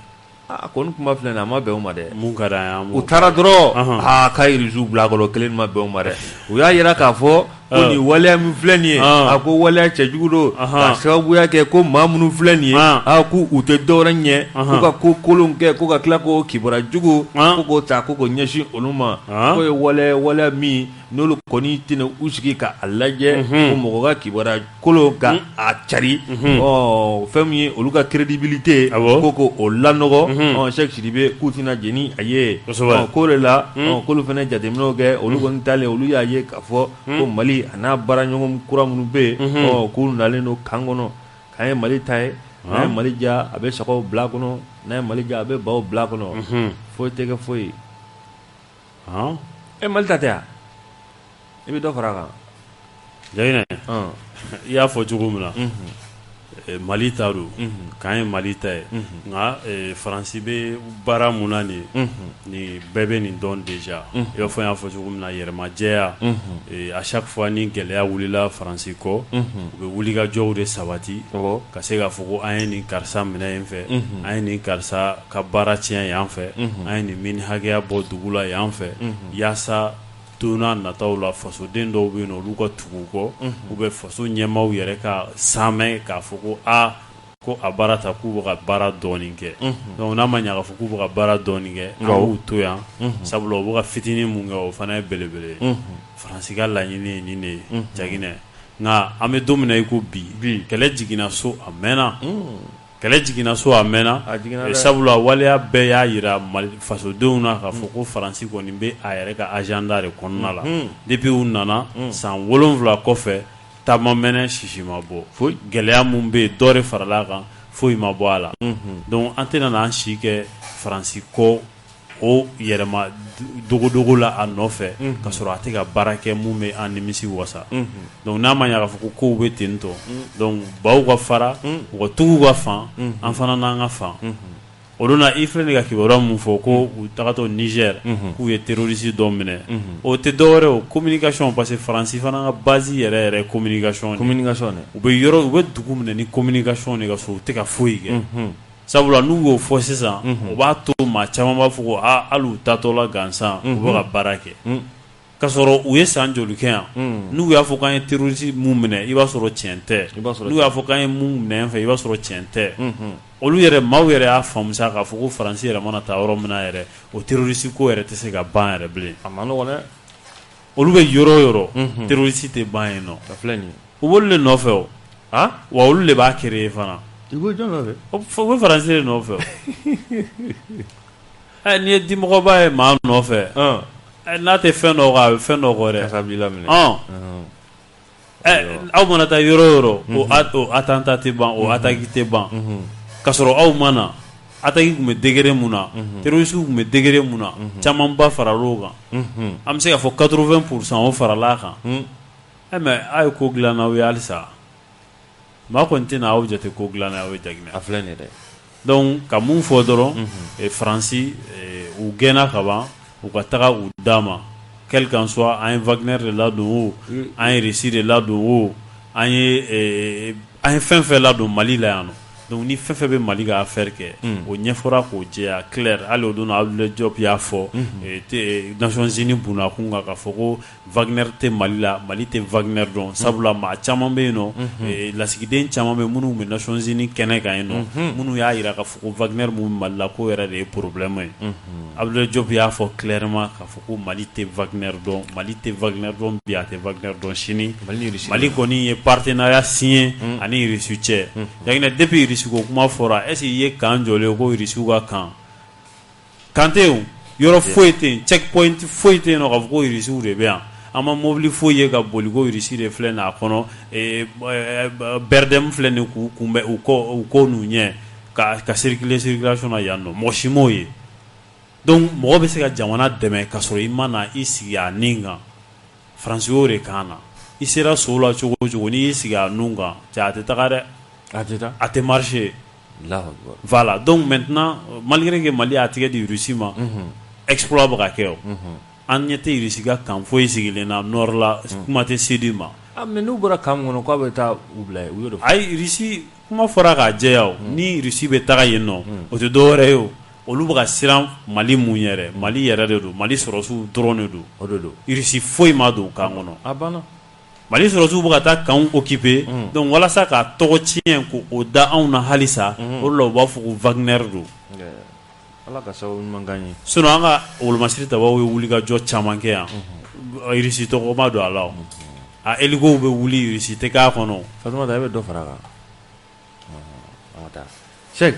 Speaker 1: a kɔni kuma filɛ nin a ma bɛn o ma dɛ
Speaker 2: mun ka d'an ye
Speaker 1: u taara dɔrɔn k'a irisiw bila kɔrɔ kelen ma bɛn o ma dɛ u y'a yira k'a fɔ ko nin waleya min filɛ nin ye ko waleya cɛjugu don ka sababuya kɛ ko maa minnu filɛ nin ye k'u tɛ dɔwɛrɛ ɲɛ k'u ka ko kolonw kɛ ko ka tila k'o kibaruya jugu ko k'o ta ko k'o ɲɛsin olu ma k'o ye waleya min n'olu kɔni tɛna u sigi ka a lajɛ ko mɔgɔ ka kibaruya kolon ka a cari fɛn min ye olu ka crédibilité ko k'o lanɔgɔ Sheikh Sidibe k'u tɛna jɛni a ye k'o de la k'olu fana jateminɛw kɛ olu kɔni talen olu y'a ye k'a fɔ ko Mali a n'a baaraɲɔgɔn kura minnu bɛ yen k'u nalen don kan kɔnɔ k'an ye Mali ta ye n'a ye Mali ja a bɛ sagaw bila kɔnɔ n'a ye Mali ja a bɛ baw bila kɔnɔ foyi tɛ kɛ foyi Mali ta tɛ yan i bɛ dɔ fara a kan
Speaker 2: Jayinɛ i y'a fɔ cogo min na Mali ta don k'an ye Mali ta ye nka Faransi bɛ baara mun na nin nin bɛɛ bɛ nin dɔn déjà i b'a fɔ n y'a fɔ cogo min na yɛrɛmajɛya à chaque fois ni gɛlɛya wulila Faransi kɔ u bɛ wulikajɔw de sabati ka se k'a fɔ ko an ye nin karisa minɛ yen fɛ an ye nin karisa ka baara tiɲɛ yan fɛ an ye nin mini hakɛya bɔ dugu la yan fɛ yaasa don n'a nataw la fasoden dɔw bɛ yen olu ka tugu kɔ u bɛ faso ɲɛmaaw yɛrɛ ka saamɛ k'a fɔ ko ko a baara ta k'u bɛ ka baara dɔɔnin kɛ donc n'a ma ɲɛ k'a fɔ k'u bɛ ka baara dɔɔnin kɛ an b'u to yan sabula u bɛ ka fitinin mun kɛ o fana ye belebele ye Faransi ka laɲini ye nin de ye Jaginɛ nka an bɛ don min na i ko bi kɛlɛ jiginna so a mɛnna kɛlɛ jiginna so a mɛnna sabula waleya bɛɛ y'a yira fasodenw na k'a fɔ ko Faransi kɔni bɛ a yɛrɛ ka agenda de kɔnɔna la depuis u nana san 7 kɔfɛ taama mɛnɛ sisi ma bɔ gɛlɛya mun bɛ yen dɔ de farala kan foyi ma bɔ a la donc an tɛna n'an si kɛ Faransi kɔ o yɛrɛma dogodogo la a nɔfɛ ka sɔrɔ a tɛ ka baara kɛ mun bɛ an nimisi wasa donc n'a ma ɲɛ k'a fɔ ko kow bɛ ten tɔ donc baw ka fara u ka tugu ka fan an fana n'an ka fan olu na i filɛ nin ka kibaruya mun fɔ ko u tagatɔ Niger k'u ye terroriste dɔ minɛ o tɛ dɔwɛrɛ o communication parce que Faransi fana ka base yɛrɛ yɛrɛ communication u bɛ dugu minɛ ni communication de ka sɔrɔ u tɛ ka foyi kɛ sabula n'u y'o fɔ sisan o b'a to maa caman b'a fɔ ko hali u tatɔ la gansan u bɛ ka baara kɛ k'a sɔrɔ u ye san joli kɛ yan n'u y'a fɔ k'an ye terroriste mun minɛ i b'a sɔrɔ tiɲɛ tɛ n'u y'a fɔ k'an ye mun minɛ yan fɛ i b'a sɔrɔ tiɲɛ tɛ olu yɛrɛ maaw yɛrɛ y'a faamu sa k'a fɔ ko Faransi yɛrɛ mana taa yɔrɔ min na yɛrɛ o terroriste ko yɛrɛ tɛ se ka ban yɛrɛ bilen
Speaker 1: a ma nɔgɔn dɛ
Speaker 2: olu bɛ yɔrɔ o yɔrɔ terroriste tɛ ban yen nɔ u b'olu de nɔfɛ o wa olu de b'a créer fana
Speaker 1: i ko jɔn nɔfɛ
Speaker 2: u bɛ Faransi de nɔfɛ n'i ye dimɔgɔba ye maa nɔfɛ n'a tɛ fɛn dɔ kan a bɛ fɛn dɔ kɔ dɛ aw mana taa yɔrɔ o yɔrɔ o attentat tɛ ban o attaque tɛ ban k'a sɔrɔ aw ma na attaque kun bɛ degré mun na terroriste kun bɛ degré mun na caman ba faral'o kan an bɛ se k'a fɔ 80% o faral'a kan mais a ye ko dilan n'aw ye halisa maa kɔni tɛna aw jate ko dilan n'aw ye Jaginɛ
Speaker 1: a filɛ nin ye dɛ
Speaker 2: donc ka mun fɔ dɔrɔn Faransi u gɛnna ka ban u ka taga u d'a ma quel qu'en soit an ye Wagner de ladon o an ye Russie de ladon o an ye fɛn fɛn ladon Mali la yan nɔ donc ni fɛn fɛn bɛ Mali ka affaire kɛ o ɲɛfɔra k'o jɛya clair hali o don Abdoulaye Diop y'a fɔ Nations Unies bunna kun kan k'a fɔ ko Wagner tɛ Mali la Mali tɛ Wagner dɔn sabula maa caman bɛ yen nɔ lasigiden caman bɛ minnu bɛ Nations Unies kɛnɛ kan yen nɔ minnu y'a jira k'a fɔ ko Wagner mun bɛ Mali la ko yɛrɛ de ye problème ye Abdoulaye Diop y'a fɔ clairement k'a fɔ ko Mali tɛ Wagner dɔn Mali tɛ Wagner dɔn bi a tɛ Wagner dɔn sini Mali kɔni ye partenariat signé ani Russie cɛ Jaginɛ depuis Russie ko kuma fɔra est-ce qu'il ye kan jɔlen ko Russie ka kan tɛ yen yɔrɔ foyi tɛ yen checkpoint foyi tɛ yen nɔ k'a fɔ ko Russie de bɛ yan an ma mobili foyi ye ka boli ko Russie de filɛ n'a kɔnɔ Berdem filɛ nin k'u kunbɛn u ko n'u ɲɛ ka circulation na yan nɔ mɔgɔ si m'o ye donc mɔgɔ bɛ se ka jamana dɛmɛ ka sɔrɔ i ma na i sigi a nin kan Faransi y'o de kan na i sera so la cogo o cogo n'i y'i sigi a nun kan cɛ a tɛ taga dɛ a tɛ marcher voilà donc maintenant malgré que Mali a tigɛ di Russie ma exploit bɛ ka kɛ o an ɲɛ tɛ Russie ka kan foyi sigilen na nord la kuma tɛ sud ma
Speaker 1: mais n'u bɔra kan kɔnɔ k'a bɛ taa u bila u y'o de fɔ
Speaker 2: ayi Russie kuma fɔra k'a jɛya o ni Russie bɛ taga yen nɔ o tɛ dɔwɛrɛ ye o olu bɛ ka siran Mali mun yɛrɛ Mali yɛrɛ de don Mali sɔrɔsiw dɔrɔn de don
Speaker 1: o de don
Speaker 2: Russie foyi ma don kan kɔnɔ
Speaker 1: a banna
Speaker 2: Mali sɔrɔsiw bɛ ka taa kanw occuper donc walasa k'a tɔgɔ tiɲɛ k'o da anw na halisa o de la u b'a fɔ ko Wagner don
Speaker 1: Ala ka sababu ɲuman k'an ye
Speaker 2: sinon an ka wolomasiri tabaw ye wulikajɔ caman kɛ yan Russie tɔgɔ ma don a la a hélico bɛ wuli Russie tɛ k'a kɔnɔ
Speaker 1: Fatumata e bɛ dɔ fara a kan an ka taa Cheikh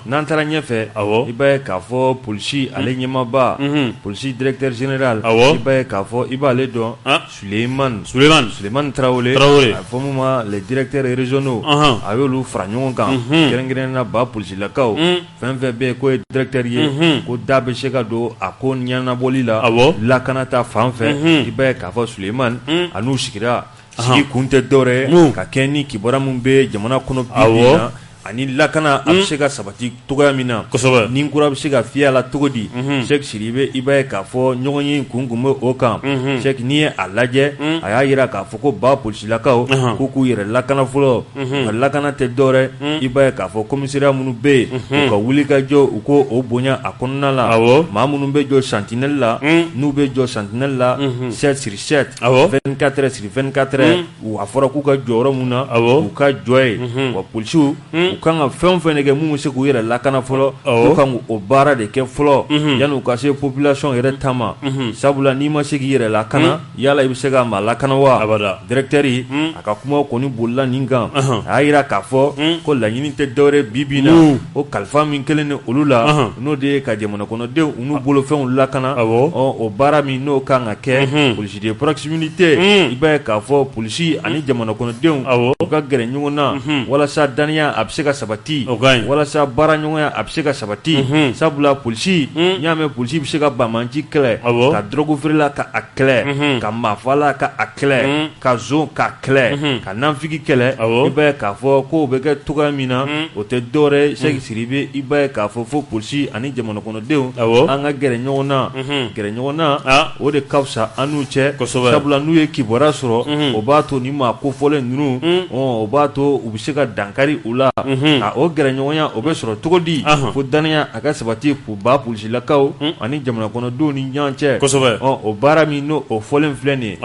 Speaker 1: n'an taara ɲɛfɛ i b'a ye k'a fɔ polisi ale ɲɛmaaba polisi directeur général i b'a ye k'a fɔ i b'ale dɔn Sulemani Tarawele a fɔ mun ma les directeurs régionaux a y'olu fara ɲɔgɔn kan kɛrɛnkɛrɛnnena ba polisilakaw fɛn fɛn bɛ yen k'o ye directeur ye ko da bɛ se ka don a ko ɲɛnabɔli la lakana ta fan fɛ i b'a ye k'a fɔ Sulemani a n'u sigira sigi kun tɛ dɔwɛrɛ ye ka kɛ ni kibaruya min bɛ jamana kɔnɔ bi na ani lakana a bɛ se ka sabati togoya min na ni kura bɛ se ka fiyɛ a la cogo di Cheikh Sidibe i b'a ye k'a fɔ ɲɔgɔn ye kun bɛ o kan Cheikh n'i ye a lajɛ a y'a jira k'a fɔ ko ba polisilakaw k'u k'u yɛrɛ lakana fɔlɔ ka lakana tɛ dɔwɛrɛ i b'a ye k'a fɔ commissariat minnu bɛ yen u ka wulikajɔ u ko o bonya a kɔnɔna la maa minnu bɛ jɔ sentinelle la n'u bɛ jɔ sentinelle la 7 sur 7 24 heures sur 24 heures a fɔra k'u ka jɔyɔrɔ mun na u ka jɔ ye wa polisiw u kan ka fɛn fɛn de kɛ mun bɛ se k'u yɛrɛ lakana fɔlɔ u kan o baara de kɛ fɔlɔ yanni u ka se population yɛrɛ ta ma sabula n'i ma se k'i yɛrɛ lakana yala i bɛ se ka maa lakana wa directeur a ka kuma kɔni bolila nin kan a y'a jira k'a fɔ ko laɲini tɛ dɔwɛrɛ bi bi in na o kalifa min kɛlen ni olu la n'o de ye ka jamana kɔnɔdenw u n'u bolofɛnw lakana o baara min n'o kan ka kɛ polisi de proximité i b'a ye k'a fɔ polisi ani jamana kɔnɔdenw u ka gɛrɛ ɲɔgɔn na walasa daniya a bɛ se ka sabati walasa baara ɲɔgɔnya a bɛ se ka sabati sabula polisi n'i y'a mɛn polisi bɛ se ka banmanci kɛlɛ ka drogue feerela ka a kɛlɛ ka maafala ka a kɛlɛ ka zon ka kɛlɛ ka nanfigi kɛlɛ i b'a ye k'a fɔ k'o bɛ kɛ cogoya min na o tɛ dɔwɛrɛ ye Cheikh Sidibe i b'a ye k'a fɔ fo polisi ani jamana kɔnɔdenw an ka gɛrɛ ɲɔgɔn na gɛrɛ ɲɔgɔn na o de ka fisa an n'u cɛ sabula n'u ye kibaruya sɔrɔ o b'a to ni maa kofɔlen ninnu o b'a to u bɛ se ka dankari u la o gɛrɛɲɔgɔnya o bɛ sɔrɔ cogo di fo daniya a ka sabati ba polisilakaw ani jamana kɔnɔdenw ni ɲɔgɔn cɛ o baara min n'o o fɔlen filɛ nin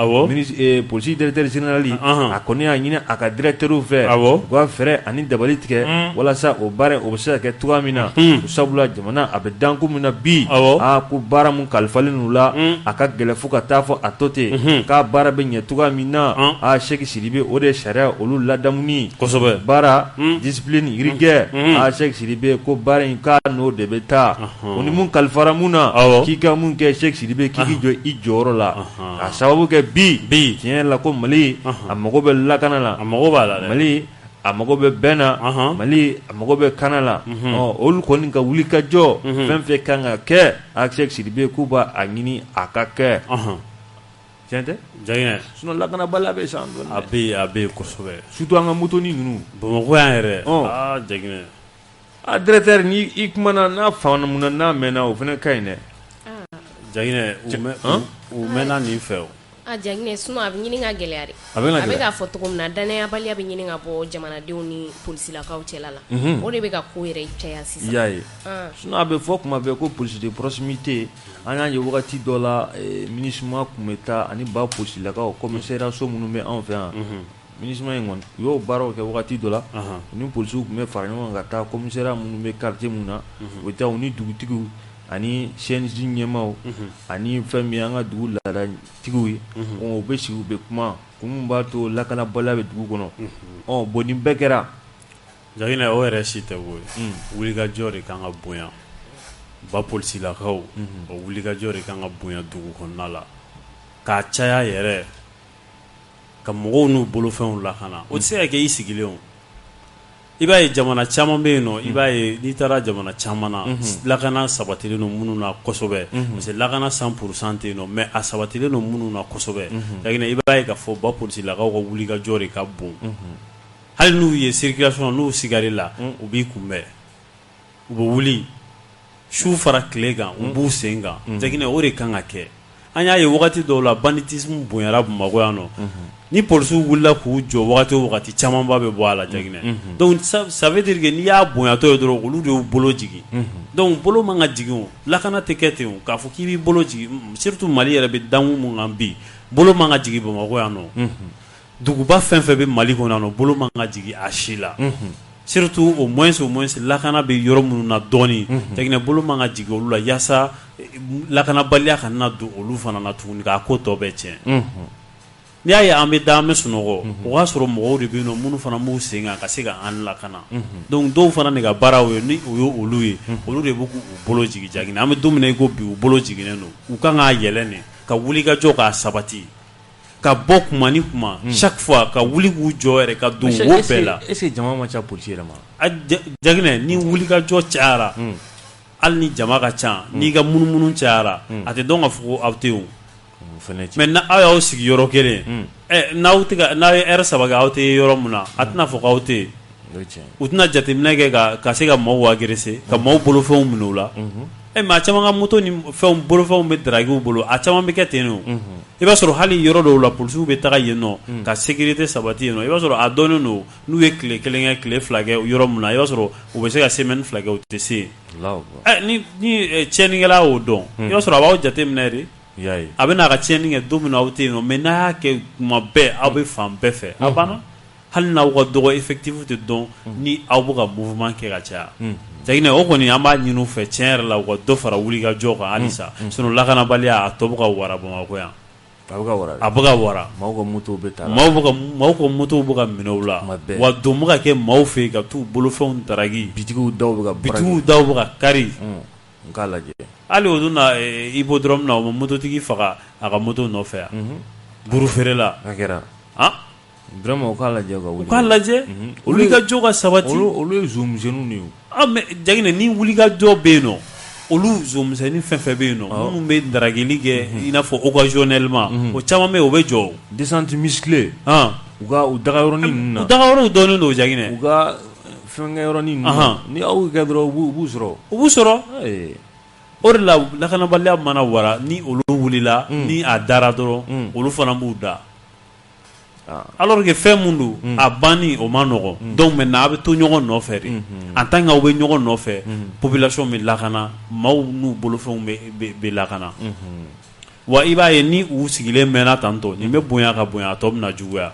Speaker 1: ye polisi directeur général a kɔni y'a ɲini a ka directeurw fɛ u ka fɛɛrɛ ani dabali tigɛ walasa o baara o bɛ se ka kɛ cogoya min na sabula jamana a bɛ danko min na bi ko baara min kalifalen n'u la a ka gɛlɛ fo ka taa fɔ a to ten k'a baara bɛ ɲɛ cogoya min na Cheikh Sidibe o de ye sariya olu ladamuni baara discipline yirigɛ Cheikh Sidibe ko baara in k'a n'o de bɛ taa o ni mun kalifara mun na k'i ka mun kɛ Cheikh Sidibe k'i k'i jɔ i jɔyɔrɔ la ka sababu kɛ bi tiɲɛ la ko Mali a mago bɛ lakana la Mali a mago bɛ bɛn na Mali a mago bɛ kana la olu kɔni ka wuli ka jɔ fɛn fɛn kan ka kɛ Cheikh Sidibe k'u b'a ɲini a ka kɛ tiɲɛ tɛ
Speaker 2: Jaginɛ
Speaker 1: sinon lakanabaliya bɛ san dɔɔni
Speaker 2: a bɛ kosɛbɛ
Speaker 1: surtout an ka motoni ninnu
Speaker 2: Bamakɔ yan yɛrɛ Jaginɛ
Speaker 1: directeur ni i kumana n'a faamuna n'a mɛnna o fana ka ɲi dɛ
Speaker 2: Jaginɛ u mɛnna nin fɛ o
Speaker 3: Jaginɛ sinon a bɛ ɲini ka gɛlɛya de a bɛ k'a fɔ cogo min na danayabaliya bɛ ɲini ka bɔ jamanadenw ni polisilakaw cɛla la o de bɛ ka ko yɛrɛ caya sisan
Speaker 1: i y'a ye sinon a bɛ fɔ tuma bɛɛ ko police de proximité an y'a ye wagati dɔ la MINUSMA tun bɛ taa ani ba polisilakaw commissariat so minnu bɛ anw fɛ yan MINUSMA in kɔni u y'o baaraw kɛ wagati dɔ la u ni polisiw tun bɛ fara ɲɔgɔn kan ka taa commissariat minnu bɛ quartier minnu na u bɛ taa u ni dugutigiw ani CNJ ɲɛmaw ani fɛn min an ka dugu laadatigiw ye u bɛ sigi u bɛ kuma kun min b'a to lakanabaliya bɛ dugu kɔnɔ bon nin bɛɛ kɛra
Speaker 2: Jaginɛ o yɛrɛ si tɛ o ye wulikajɔ de kan ka bonya ba polisilakaw o wulikajɔ de kan ka bonya dugu kɔnɔna la k'a caya yɛrɛ ka mɔgɔw n'u bolofɛnw lakana o tɛ se ka kɛ i sigilen o i b'a ye jamana caman bɛ yen nɔ i b'a ye n'i taara jamana caman na lakana sabatilen don minnu na kosɛbɛ parce que lakana 100% tɛ yen nɔ mais a sabatilen don minnu na kosɛbɛ Jaginɛ i b'a ye k'a fɔ ba polisilakaw ka wulikajɔ de ka bon hali n'u ye circulation n'u sigar'i la u b'i kunbɛn u bɛ wuli su fara tile kan u b'u sen kan Jaginɛ o de kan ka kɛ an y'a ye wagati dɔw la banditisme bonyara Bamakɔ yan nɔ ni polisiw wulila k'u jɔ wagati o wagati camanba bɛ bɔ a la Jaginɛ donc ça veut dire que n'i y'a bonyatɔ ye dɔrɔn olu de y'u bolo jigin donc bolo man ka jigin o lakana tɛ kɛ ten o k'a fɔ k'i b'i bolo jigin surtout Mali yɛrɛ bɛ dangu mun kan bi bolo man ka jigin Bamakɔ yan nɔ duguba fɛn fɛn bɛ Mali kɔnɔ yan nɔ bolo man ka jigin a si la surtout au moins lakana bɛ yɔrɔ minnu na dɔɔni Jaginɛ bolo man ka jigin olu la yaasa lakanabaliya ka na don olu fana na tuguni k'a ko tɔ bɛɛ tiɲɛ n'i y'a ye an bɛ da an bɛ sunɔgɔ o y'a sɔrɔ mɔgɔw de bɛ yen nɔ minnu fana b'u sen kan ka se ka an lakana donc dɔw fana de ka baaraw ye ni o ye olu ye olu de b'u k'u bolo jigin Jaginɛ an bɛ don min na i ko bi u bolo jiginnen don u kan k'a yɛlɛ de ka wulikajɔ k'a sabati ka bɔ kuma ni kuma chaque fois ka wuli k'u jɔ yɛrɛ ka don wo bɛɛ la
Speaker 1: est-ce que jama ma ca polisi yɛrɛ ma
Speaker 2: Jaginɛ ni wulikajɔ cayara hali ni jama ka ca n'i ka munumunu cayara a tɛ dɔn ka fɔ ko aw tɛ yen mais n'aw y'aw sigi yɔrɔ kelen n'aw ye heure 3 kɛ aw tɛ yɔrɔ min na a tɛna fɔ k'aw tɛ yen u tɛna jateminɛ kɛ ka se ka maaw agressé ka maaw bolofɛnw minɛ u la mais a caman ka moto ni bolofɛnw bɛ draguer u bolo a caman bɛ kɛ ten o i b'a sɔrɔ hali yɔrɔ dɔw la polisiw bɛ taga yen nɔ ka sécurité sabati yen nɔ i b'a sɔrɔ a dɔnnen don n'u ye tile 1 kɛ tile 2 kɛ yɔrɔ min na i b'a sɔrɔ u bɛ se ka semaine 2 kɛ u tɛ se ni tiɲɛnikɛla y'o dɔn i b'a sɔrɔ a b'aw jateminɛ de a bɛ n'a ka tiɲɛni kɛ don min na aw tɛ yen nɔ mais n'a y'a kɛ kuma bɛɛ aw bɛ fan bɛɛ fɛ a banna hali n'aw ka dɔgɔ effectif tɛ dɔn ni aw bɛ ka mouvement kɛ ka caya Jaginɛ o kɔni an b'a ɲini u fɛ tiɲɛ yɛrɛ la u ka dɔ fara wulikajɔ kan halisa sinon lakanabaliya a tɔ bɛ ka wara Bamakɔ yan a bɛ ka wara
Speaker 1: maaw ka moto bɛ taa
Speaker 2: maaw ka moto bɛ ka minɛ u la wa don bɛ ka kɛ maaw fɛ yen ka t'u bolofɛnw daragi
Speaker 1: bitigiw daw
Speaker 2: bɛ ka kari
Speaker 1: n k'a lajɛ
Speaker 2: hali o dun na hippodrome na o ma mototigi faga a ka moto nɔfɛ yan buru feerela
Speaker 1: a kɛra vraiment u k'a lajɛ ka wuli
Speaker 2: u k'a lajɛ wulikajɔ ka sabati
Speaker 1: olu ye zomisɛnninw de ye
Speaker 2: mais Jaginɛ ni wulikajɔ bɛ yen nɔ olu zomisɛnnin fɛn fɛn bɛ yen nɔ minnu bɛ darageli kɛ i n'a fɔ occasionnellement o caman bɛ yen o bɛ jɔ
Speaker 1: descente musclée u dagayɔrɔnin ninnu na
Speaker 2: u dagayɔrɔw dɔnnen don Jaginɛ
Speaker 1: u ka fɛnkɛyɔrɔnin ninnu ni aw kɛ dɔrɔn u b'u sɔrɔ
Speaker 2: o de la lakanabaliya mana wara ni olu wulila ni a dara dɔrɔn olu fana b'u da alors que fɛn mun don a banni o ma nɔgɔn donc maintenant a bɛ to ɲɔgɔn nɔfɛ de en tant que aw bɛ ɲɔgɔn nɔfɛ population bɛ lakana maaw n'u bolofɛnw bɛ lakana wa i b'a ye ni u sigilen mɛnna tantɔ nin bɛ bonya ka bonya a tɔ bɛna juguya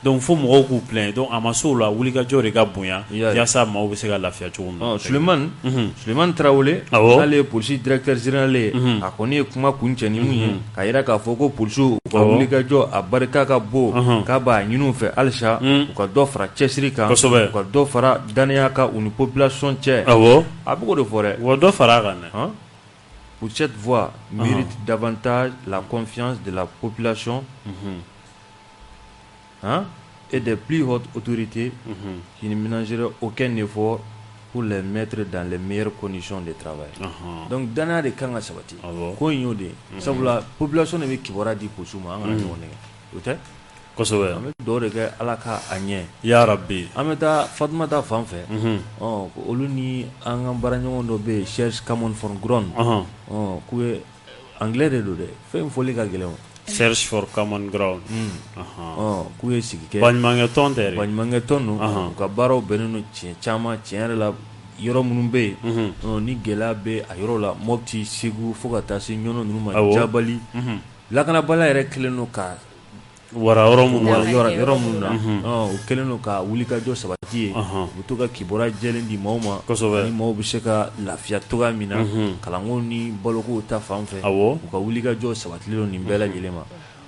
Speaker 2: donc fo mɔgɔw k'u plaît donc a ma se o la wulikajɔ de ka bonya yaasa maaw bɛ se ka lafiya cogo min na
Speaker 1: Sulemani Tarawele n'ale ye polisi directeur général ye a kɔni ye kuma kuncɛ ni mun ye k'a jira k'a fɔ ko polisiw u ka wulikajɔ a barika ka bon k'a b'a ɲini u fɛ halisa u ka dɔ fara cɛsiri kan u ka dɔ fara danaya kan u ni population cɛ a bɛ k'o de fɔ dɛ
Speaker 2: u ka dɔ fara a kan dɛ
Speaker 1: pour cette voie mérite davantage la confiance de la population et des plus hautes autorités qui ne ménageraient aucun effort pour les mettre dans les meilleures conditions de travail. Donc dana de kan ka sabati ko in y'o de sabula population de bɛ kibaruya di police ma an kana ɲɔgɔn nɛgɛ o tɛ
Speaker 2: kosɛbɛ
Speaker 1: an bɛ dugawu de kɛ ala ka a ɲɛ
Speaker 2: ya rabbi
Speaker 1: an bɛ taa Fatumata fan fɛ olu ni an ka baaraɲɔgɔn dɔ bɛ yen Serge Kamon von Gron k'u ye anglais de don dɛ fɛn fɔli ka gɛlɛn o
Speaker 2: Search for common ground
Speaker 1: k'u ye sigi kɛ
Speaker 2: baɲumankɛ tɔn tɛ dɛ
Speaker 1: baɲumankɛ tɔn don u ka baaraw bɛnnen don tiɲɛ caman tiɲɛ yɛrɛ la yɔrɔ minnu bɛ yen ni gɛlɛya bɛ a yɔrɔ la Mopti Segu fo ka taa se ɲɔnɔ ninnu ma Jabali lakanabaliya yɛrɛ kɛlen don ka
Speaker 2: wara yɔrɔ
Speaker 1: minnu na u kɛlen don ka wulikajɔ sabati ye u bɛ to ka kibaruya jɛlen di maaw ma ni maaw bɛ se ka lafiya cogoya min na kalanko ni balokow ta fan fɛ u ka wulikajɔ sabatilen don nin bɛɛ lajɛlen ma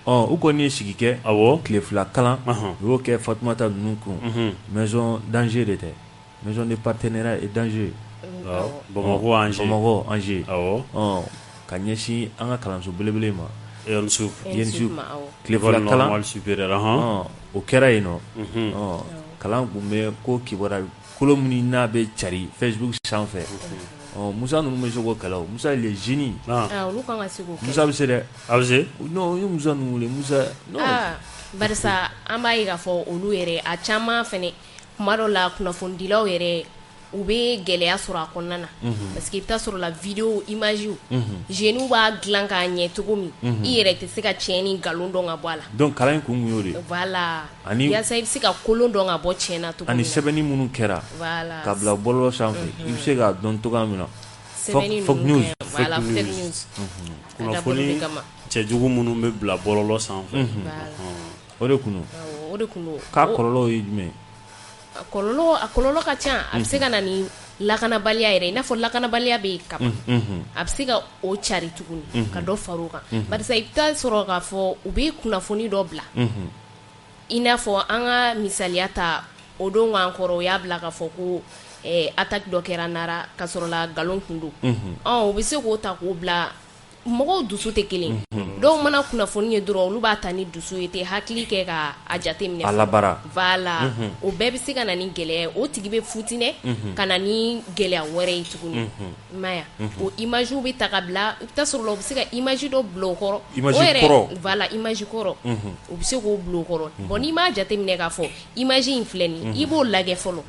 Speaker 1: u kɔni ye sigi kɛ tile fila kalan u y'o kɛ Fatumata ninnu kun maison d'Angers de tɛ maison de partenariat et d'Angers Bamakɔ Angers ka ɲɛsin an ka kalanso belebele ma
Speaker 2: Yensuf
Speaker 1: tile fila kalan
Speaker 2: supérieur
Speaker 1: o kɛra yen nɔ kalan kun bɛ ko kibaruya kolo minnu n'a bɛ cari Facebook sanfɛ Musa ninnu bɛ se k'o kɛlɛ o Musa les génies Musa bɛ se dɛ
Speaker 2: a bɛ se
Speaker 1: non u ye Musa ninnu wele Musa
Speaker 3: barisa an b'a ye k'a fɔ olu yɛrɛ a caman fɛnɛ kuma dɔ la kunnafonidilaw yɛrɛ u bɛ gɛlɛya sɔrɔ a kɔnɔna na parce que i bɛ taa sɔrɔ la vidéo image jeunes b'a dilan k'a ɲɛ cogo min i yɛrɛ tɛ se ka tiɲɛ ni nkalon dɔn ka bɔ a la
Speaker 1: donc kalan in kun y'o de
Speaker 3: voilà yaasa i bɛ se ka kolon dɔn ka bɔ tiɲɛ na cogo min na
Speaker 1: ani sɛbɛnni minnu kɛra ka bila bɔlɔlɔ sanfɛ i bɛ se k'a dɔn cogoya min na fake news
Speaker 2: kunnafoni cɛjugu minnu bɛ bila bɔlɔlɔ sanfɛ
Speaker 1: o de kun don k'a kɔlɔlɔ ye jumɛn
Speaker 3: a kɔlɔlɔ ka ca a bɛ se ka na ni lakanabaliya yɛrɛ i n'a fɔ lakanabaliya bɛ kaban a bɛ se ka o cari tuguni ka dɔ fara o kan barisa i bɛ taa sɔrɔ k'a fɔ u bɛ kunnafoni dɔ bila i n'a fɔ an ka misaliya ta o don k'an kɔrɔ o y'a bila k'a fɔ ko attaque dɔ kɛra Nara ka sɔrɔ la nkalon kun don u bɛ se k'o ta k'o bila mɔgɔw dusu tɛ kelen dɔw mana kunnafoni ye dɔrɔn olu b'a ta ni dusu ye tɛ hakili kɛ ka a jate minɛ
Speaker 1: a labara
Speaker 3: voilà o bɛɛ bɛ se ka na ni gɛlɛya o tigi bɛ futinɛ ka na ni gɛlɛya wɛrɛ ye tuguni i m'a ye o image bɛ ta ka bila i bɛ taa sɔrɔ la u bɛ se ka image dɔ bila o kɔrɔ voilà image kɔrɔ u bɛ se k'o bila o kɔrɔ bon n'i m'a jate minɛ k'a fɔ image in filɛ nin i b'o lajɛ fɔlɔ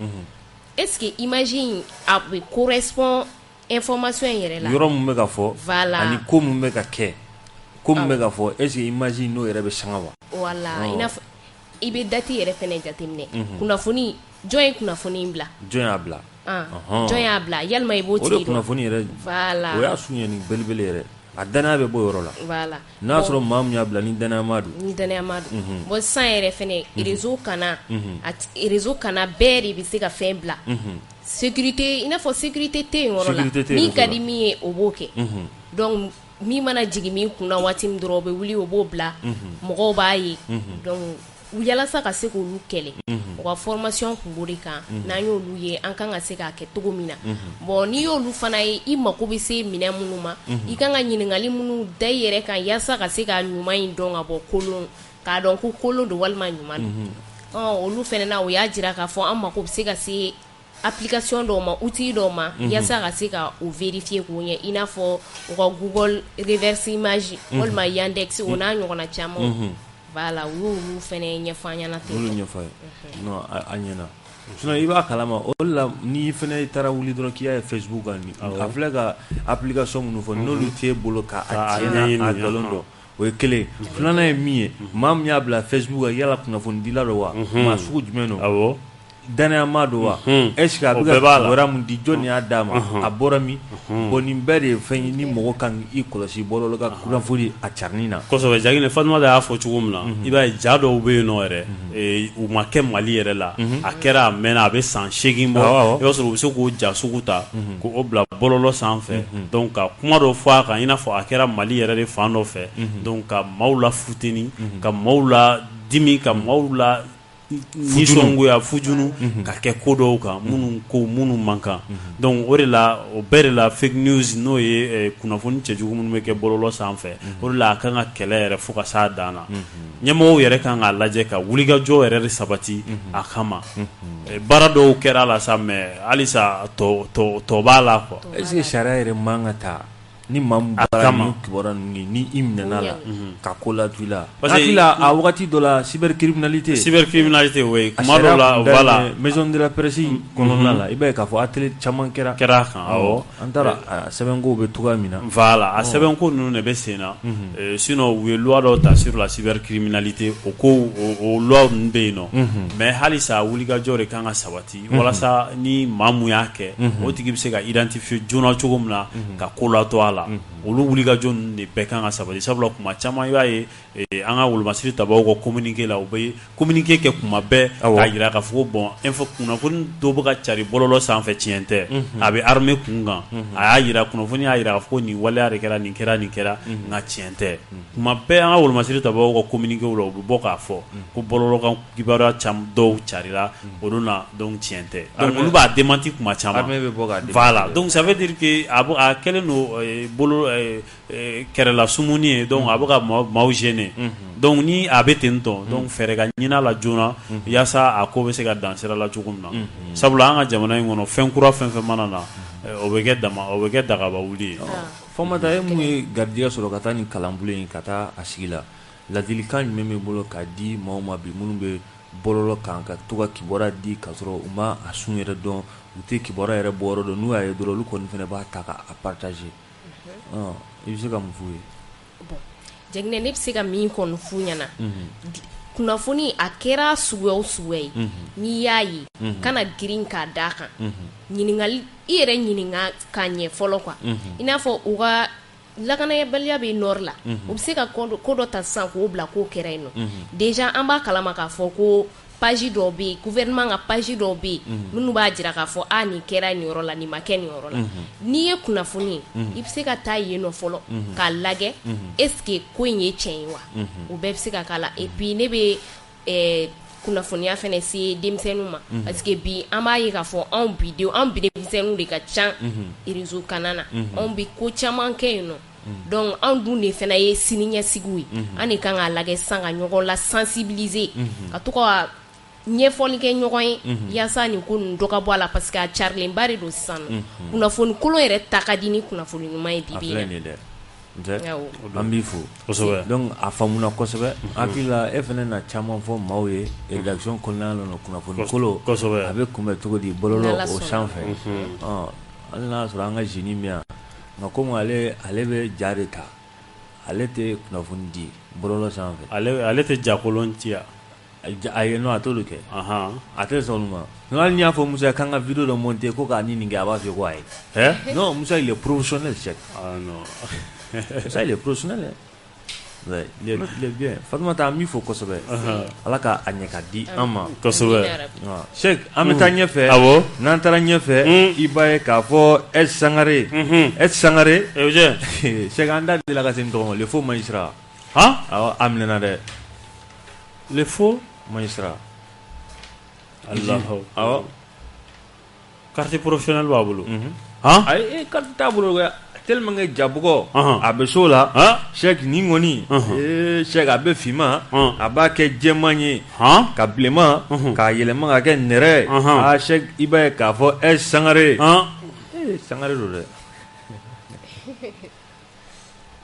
Speaker 3: est ce que image in a bɛ correspond information yɛrɛ la
Speaker 1: yɔrɔ mun bɛ ka fɔ
Speaker 3: voilà
Speaker 1: ani ko mun bɛ ka kɛ ko mun bɛ ka fɔ est ce que image n'o yɛrɛ bɛ sanga wa
Speaker 3: voilà i n'a fɔ i bɛ date yɛrɛ fɛnɛ jateminɛ kunnafoni jɔn ye kunnafoni in bila
Speaker 1: jɔn y'a bila
Speaker 3: jɔn y'a bila yalima i b'o tigi dɔn
Speaker 1: o de kunnafoni yɛrɛ
Speaker 3: voilà
Speaker 1: o y'a suɲɛni belebele yɛrɛ a danaya bɛ bɔ yɔrɔ la
Speaker 3: voilà
Speaker 1: n'a sɔrɔ maa min y'a bila ni danayama don bon sisan yɛrɛ fɛnɛ réseau kana bɛɛ de bɛ se ka fɛn bila sécurité i n'a fɔ sécurité tɛ yen yɔrɔ la min ka di min ye o b'o kɛ donc min mana jigin min kunna waati min dɔrɔn o bɛ wuli o b'o bila mɔgɔw b'a ye donc yalasa ka se k'olu kɛlɛ u ka formation kun b'o de kan n'an y'olu ye an kan ka se k'a kɛ cogo min na bon n'i y'olu fana ye i mako bɛ se minɛn minnu ma i kan ka ɲininkali minnu da i yɛrɛ kan yasa ka se ka ɲuman in dɔn ka bɔ kolon k'a dɔn ko kolon don walima ɲuman don olu fana na o y'a jira k'a fɔ an mako bɛ se ka se application dɔw ma outil dɔw ma yasa ka se ka o vérifier k'o ɲɛ i n'a fɔ u ka Google reverse image walima Yandex o n'a ɲɔgɔnna caman voilà u y'olu fɛnɛ ɲɛfɔ an ɲɛna ten olu ɲɛfɔ ye non a ɲɛna sinon i b'a kalama o la n'i fɛnɛ taara wuli dɔrɔn k'i y'a ye Facebook kan a filɛ ka application minnu fɔ n'olu t'e bolo k'a tiɲɛ a nkalon dɔn o ye kelen filanan ye min ye maa min y'a bila Facebook kan yala kunnafoni dila don wa maa sugu jumɛn don danayama don wa est ce que a bɛ ka kibaruya mun di jɔn y'a d'a ma a bɔra min bon nin bɛɛ de ye fɛn ye ni mɔgɔ kan i kɔlɔsi bɔlɔlɔ ka kunnafoni a carinin na
Speaker 2: kosɛbɛ Jagine Fatumata y'a fɔ cogo min na i b'a ye ja dɔw bɛ yen nɔ yɛrɛ u ma kɛ Mali yɛrɛ la a kɛra a mɛnna a bɛ san 8 bɔ i b'a sɔrɔ u bɛ se k'o ja sugu ta k'o bila bɔlɔlɔ sanfɛ donc ka kuma dɔ fɔ a kan i n'a fɔ a kɛra Mali yɛrɛ de fan dɔ fɛ donc ka maaw la futeni ka maaw la dimi ka maaw la nisɔngoya fujunu ka kɛ ko dɔw kan minnu man kan donc o bɛɛ de la fake news n'o ye kunnafoni cɛjugu minnu bɛ kɛ bɔlɔlɔ sanfɛ o de la a kan ka kɛlɛ yɛrɛ fo ka s'a dan na ɲɛmɔgɔw yɛrɛ kan k'a lajɛ ka wulikajɔ yɛrɛ de sabati a kama baara dɔw kɛra la sa mais halisa tɔ b'a la quoi
Speaker 1: est-ce que sariya yɛrɛ man ka ta ni maa min baara ni kibaruya ninnu ni i minɛna la ka ko laturu la hakili la a wagati dɔ la cybercriminalité
Speaker 2: oui kuma dɔ la voilà
Speaker 1: maison de la presse kɔnɔna la i b'a ye k'a fɔ atelier caman kɛra
Speaker 2: kan awɔ
Speaker 1: an taara sɛbɛnkow bɛ cogoya min na
Speaker 2: voilà a sɛbɛnko ninnu de bɛ sen na sinon u ye loi dɔw ta sur la cybercriminalité o loi ninnu bɛ yen nɔ mais halisa wulikajɔ de kan ka sabati walasa ni maa mun y'a kɛ o tigi bɛ se ka identifier joona cogo min na ka ko latɔ a la olu wulikajɔ ninnu de bɛɛ kan ka sabati sabula kuma caman i b'a ye an ka wolomasiri tabaw ka communiqué la u bɛ communiqué kɛ kuma bɛɛ k'a jira k'a fɔ ko bon kunnafoni dɔ bɛ ka cari bɔlɔlɔ sanfɛ tiɲɛ tɛ a bɛ armée kun kan a y'a jira kunnafoni y'a jira k'a fɔ ko nin waleya de kɛra nin kɛra nka tiɲɛ tɛ kuma bɛɛ an ka wolomasiri tabaw ka communiqué la u bɛ bɔ k'a fɔ ko bɔlɔlɔ kan kibaruya dɔw carila olu na donc tiɲɛ tɛ donc olu b'a démenti kuma caman voilà donc ça veut dire que a kɛlen don kɛrɛla sumuni ye donc a bɛ ka maaw gêner donc ni a bɛ ten tɔ donc fɛɛrɛ ka ɲin'a la joona yaasa a ko bɛ se ka dan sira la cogo min na sabula an ka jamana in kɔnɔ fɛn kura fɛn fɛn mana na o bɛ kɛ dagaba wuli ye
Speaker 1: Famata ye mun ye garijɛgɛ sɔrɔ ka taa nin kalanbolo in ka taa a sigi la ladilikan jumɛn bɛ bolo k'a di maaw ma bi minnu bɛ bɔlɔlɔ kan ka to ka kibaruya di ka sɔrɔ u ma a sun yɛrɛ dɔn u tɛ kibaruya yɛrɛ bɔ yɔrɔ dɔn n'u y'a ye dɔrɔn olu kɔni fana b'a ta k'a partager i bɛ se ka mun f'u ye
Speaker 3: Jɛginɛ ne bɛ se ka min kɔni f'u ɲɛna kunnafoni a kɛra suguya o suguya ye n'i y'a ye kana girin k'a d'a kan ɲininkali i yɛrɛ ɲininka k'a ɲɛ fɔlɔ quoi i n'a fɔ u ka lakanabaliya bɛ nord la u bɛ se ka ko dɔ ta sisan k'o bila k'o kɛra yen nɔ déjà an b'a kalama k'a fɔ ko page dɔw bɛ yen gouvernement ka page dɔw bɛ yen minnu b'a jira k'a fɔ nin kɛra nin yɔrɔ la nin ma kɛ nin yɔrɔ la n'i ye kunnafoni i bɛ se ka taa yen nɔ fɔlɔ k'a lajɛ est-ce que ko in ye tiɲɛ ye wa o bɛɛ bɛ se ka k'a la et puis ne bɛ kunnafoniya fana se denmisɛnninw ma parce que bi an b'a ye k'a fɔ anw denmisɛnninw de ka ca réseau kanna na anw bɛ ko caman kɛ yen nɔ donc anw dun de fana ye siniɲɛsigiw ye an de kan k'a lajɛ sisan ka ɲɔgɔn la sensibiliser ka to ka ɲɛfɔli kɛ ɲɔgɔn ye yaasa nin ko ninnu dɔ ka bɔ a la parce que a carilenba de don sisan nɔ kunnafoni kolon yɛrɛ ta ka di ni kunnafoni ɲuman ye bi bi in na
Speaker 1: an b'i fo donc a faamuna kosɛbɛ hakili la e fana na caman fɔ maaw ye rédaction kɔnɔna na kunnafoni kolo a bɛ kunbɛn cogo di bɔlɔlɔ o sanfɛ hali n'a y'a sɔrɔ an ka jeune min yan nka komi ale bɛ ja de ta ale tɛ kunnafoni di bɔlɔlɔ sanfɛ
Speaker 2: ale tɛ jakolon ci ya
Speaker 1: a ye non a t'olu kɛ a tɛ sɔn olu ma hali n'i y'a fɔ Musa k'an ka vidéo dɔ monter ko k'a ni nin kɛ a b'a fɔ ko ayi non Musa il est professionnel check
Speaker 2: non
Speaker 1: ça il est professionnel ouais il est bien Fatumata an b'i fo kosɛbɛ ala ka a ɲɛ ka di an ma
Speaker 2: kosɛbɛ
Speaker 1: Cheikh an bɛ taa ɲɛfɛ n'an taara ɲɛfɛ i b'a ye k'a fɔ S Sangare Cheikh an da delila ka se nin tɔgɔ ma le faux magistrat awɔ a minɛna dɛ
Speaker 2: le faux
Speaker 1: magistrat
Speaker 2: awɔ carte professionnelle b'a bolo
Speaker 1: ayi carte t'a bolo tellement que jabugɔ a bɛ so la Cheikh ni kɔni Cheikh a bɛ finma a b'a kɛ jɛman ye ka bilenman k'a yɛlɛma ka kɛ nɛrɛ Cheikh i b'a ye k'a fɔ S Sangare Sangare don dɛ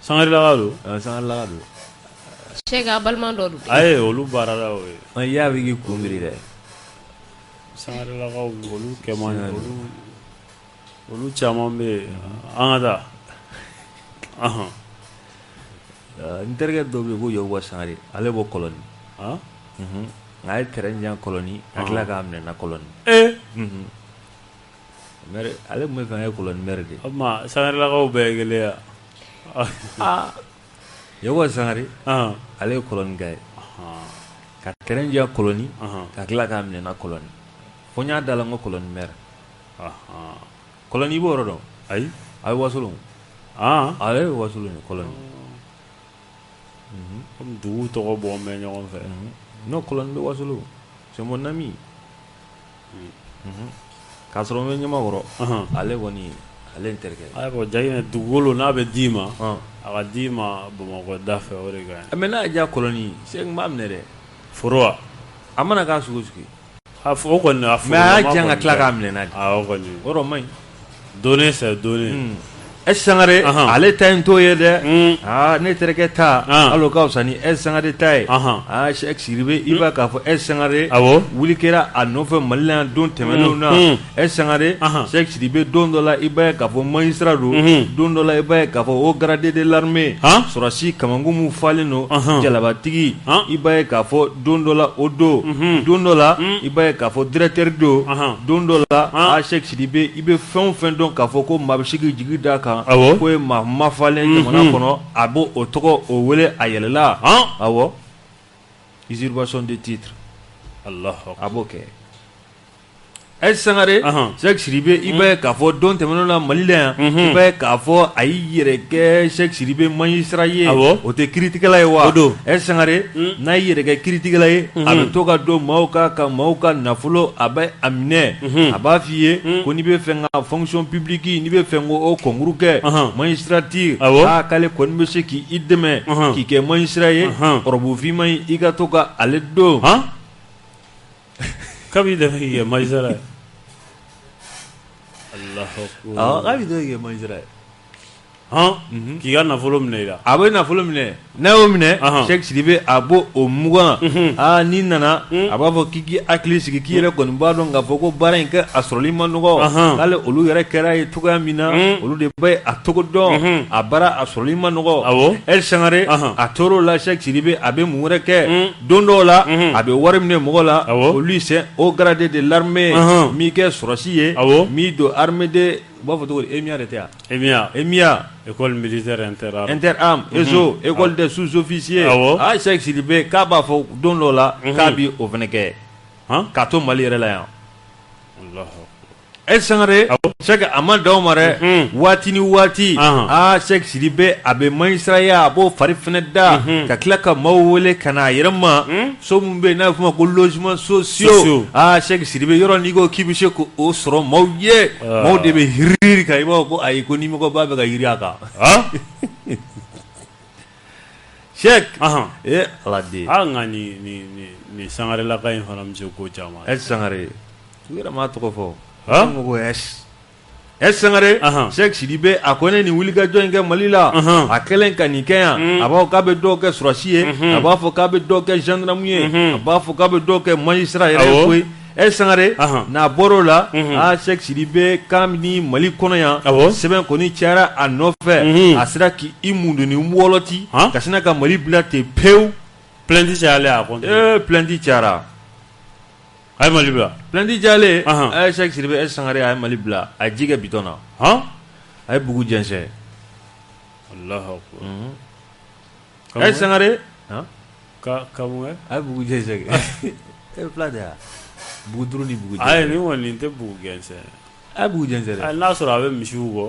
Speaker 2: Sangare laga don
Speaker 1: Sangare laga don
Speaker 3: Cheikh a balima dɔ don
Speaker 2: ayi olu baara la o ye
Speaker 1: i y'a bɛ k'i kun biri dɛ
Speaker 2: Sangare lagaw olu kɛ man olu caman bɛ yen an ka taa
Speaker 1: n terikɛ dɔ bɛ yen ko Yakuba Sangare ale b'o Kɔlɔni nka a ye terrain jan Kɔlɔni a tila k'a minɛ na Kɔlɔni ale tun bɛ fɛ an ye Kɔlɔni maire de
Speaker 2: o tuma Sangare lagaw bɛɛ ye kelen ya
Speaker 1: Yakuba Sangare ale ye Kɔlɔni ka ye ka terrain jan Kɔlɔni ka tila k'a minɛ na Kɔlɔni fo n y'a da la n ko Kɔlɔni maire Kɔlɔni i b'o yɔrɔ dɔn ayi a bɛ Wasolon ale bɛ Wasolon Kɔlɔni
Speaker 2: komi dugu tɔgɔ bɔ mɛ ɲɔgɔn fɛ
Speaker 1: non Kɔlɔni bɛ Wasolon c'est mon ami. K'a sɔrɔ n bɛ Ɲamakɔrɔ ale kɔni ale n terikɛ.
Speaker 2: Ayiwa Jagina dugukolo n'a bɛ d'i ma a ka d'i ma Bamakɔ da fɛ o de ka ɲi.
Speaker 1: Mais n'a y'a diya kɔlɔni Sɛki n b'a minɛ dɛ.
Speaker 2: Foro wa?
Speaker 1: A mana k'a sugu sugu.
Speaker 2: O kɔni a foro.
Speaker 1: Mais a y'a diya n ka tila k'a minɛ n'a de.
Speaker 2: O kɔni.
Speaker 1: O yɔrɔ man ɲi.
Speaker 2: Donner c'est donner.
Speaker 1: Sangare ale ta in t'o ye dɛ. Ne terikɛ ta hali o ka fisa ni Sangare ta ye. Sɛki Sidibe i b'a k'a fɔ Sangare wuli kɛra a nɔfɛ Mali la yan don tɛmɛnenw na. Sangare Sɛki Sidibe don dɔ la i b'a ye k'a fɔ magistrat don. Don dɔ la i b'a ye k'a fɔ haut gradé de l'armée. Sɔrɔsi kamakun mun falen don jalabatigi i b'a ye k'a fɔ don dɔ la o don. Don dɔ la i b'a ye k'a fɔ directeur don. Don dɔ la Sɛki Sidibe i bɛ fɛn o fɛn dɔn k'a fɔ ko maa bɛ se k'i jigi d'a kan. Ko ye maa mafalen jamana kɔnɔ a b'o o tɔgɔ o wele a yɛlɛla awɔ usurpation de titre a b'o kɛ Sangare Sɛki Sidibe i b'a ye k'a fɔ don tɛmɛnenw na Mali la yan i b'a ye k'a fɔ a y'i yɛrɛ kɛ Sɛki Sidibe magistrat ye o tɛ kiiritigɛla ye wa Sangare n'a y'i yɛrɛ kɛ kiiritigɛla ye a bɛ to ka don maaw ka nafolo a bɛ a minɛ a b'a f'i ye ko n'i bɛ fɛ ka fonction publique n'i bɛ fɛ k'o concours kɛ magistrature k'ale kɔni bɛ se k'i dɛmɛ k'i kɛ magistrat ye ɔrɔbufima i ka to ka ale don
Speaker 2: kabi dɛmɛ k'i kɛ magistrat ye.
Speaker 1: k'a bɛ k'i kɛ magistrat ye.
Speaker 2: K'i ka nafolo minɛ i la.
Speaker 1: A bɛ nafolo minɛ n'a y'o minɛ Sɛki Sidibe a b'o o mugan n'i nana a b'a fɔ k'i hakili sigi k'i yɛrɛ kɔni b'a dɔn k'a fɔ ko baara in kɛ a sɔrɔli man nɔgɔ k'ale olu yɛrɛ kɛra ye cogoya min na olu de bɛ a togo dɔn a baara a sɔrɔli man nɔgɔ Sangare a tor'o la Sɛki Sidibe a bɛ mun wɛrɛ kɛ don dɔw la a bɛ wari minɛ mɔgɔ la olu c'est haut gradé de l'armée min kɛ sɔrɔsi ye min don armée de u b'a fɔ cogo di EMIA de tɛ yan EMIA
Speaker 2: école militaire
Speaker 1: interarmes ESO école des sous-officiers Sɛki Sidibe k'a b'a fɔ don dɔ la k'a bi o fana kɛ k'a to Mali yɛrɛ la yan Sangare Sɛki a ma dan o ma dɛ waati ni waati Sɛki Sidibe a bɛ magistrat ye a b'o fari fana da ka tila ka maaw wele ka na a yɛrɛ ma so min bɛ yen n'a bɛ f'o ma ko logements sociaux Sɛki Sidibe yɔrɔ n'i ko k'i bɛ se k'o sɔrɔ maaw ye maaw de bɛ hiriri kan i b'a fɔ ko ayi ko nimɔgɔba bɛ ka yiri a kan Sɛki Ala den
Speaker 2: nka ni Sangarelaka in fana bɛ se ko caman
Speaker 1: Sangare u yɛrɛ m'a tɔgɔ fɔ Sangare Sɛki Sidibe a ko ne nin wulikajɔ in kɛ Mali la a kɛlen ka nin kɛ yan a b'a fɔ k'a bɛ dɔw kɛ sɔrɔsi ye a b'a fɔ k'a bɛ dɔw kɛ gendarme ye a b'a fɔ k'a bɛ dɔw kɛ magistrat yɛrɛ ye koyi Sangare n'a bɔr'o la Sɛki Sidibe k'a ni Mali kɔnɔ yan sɛbɛn kɔni cayara a nɔfɛ a sera k'i mundun ni wɔlɔti ka sina ka Mali bila ten pewu
Speaker 2: plainte cayalen a kɔnɔ
Speaker 1: plainte cayara
Speaker 2: a ye Mali bila
Speaker 1: plainte jalen Sɛki Sidibe Sangare a ye Mali bila a ye ji kɛ bitɔn na a ye bugu jɛnsɛn Sangare
Speaker 2: ka mun kɛ
Speaker 1: a ye bugu jɛnsɛn fila de yan bugu duuru ni bugu
Speaker 2: jɛnsɛn ni kɔni nin tɛ bugu jɛnsɛn
Speaker 1: a ye bugu jɛnsɛn dɛ
Speaker 2: n'a sɔrɔ a bɛ misiw kɔ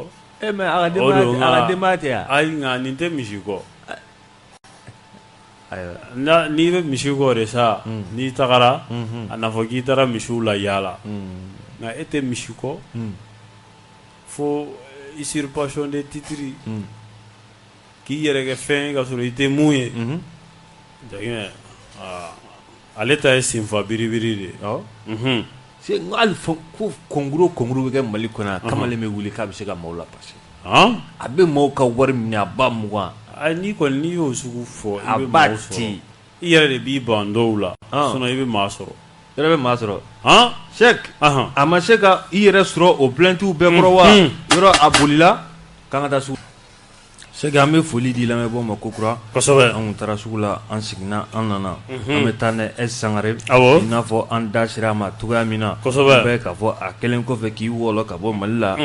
Speaker 1: mais a ka denbaya tɛ yan
Speaker 2: ayi nka nin tɛ misi kɔ n'i bɛ misi kɔ de sa n'i tagara a n'a fɔ k'i taara misiw la yaala nka e tɛ misi kɔ fo usurpation de titre k'i yɛrɛ kɛ fɛn ka sɔrɔ i tɛ mun ye Jagina ale ta ye senfa biribiri de
Speaker 1: hali ko concours bɛ kɛ Mali kɔnɔ kamalen bɛ wuli k'a bɛ se ka maaw la passer a bɛ maaw ka wari minɛ a ba mugan
Speaker 2: n'i kɔni n'i y'o sugu fɔ
Speaker 1: a b'a ci
Speaker 2: i yɛrɛ de b'i ban dɔw la sinon i bɛ maa sɔrɔ
Speaker 1: i yɛrɛ bɛ maa sɔrɔ Sɛki a ma se ka i yɛrɛ sɔrɔ o plaintes bɛɛ kɔrɔ wa yɔrɔ a bolila k'an ka taa sugu Sɛki an bɛ foli di lamɛnbaaw ma kokura
Speaker 2: kosɛbɛ
Speaker 1: an taara sugu la an seginna an nana an bɛ taa n'a Sangare i n'a fɔ an da sera a ma cogoya min na
Speaker 2: kosɛbɛ
Speaker 1: bɛ k'a fɔ a kɛlen kɔfɛ k'i wɔlɔ ka bɔ Mali la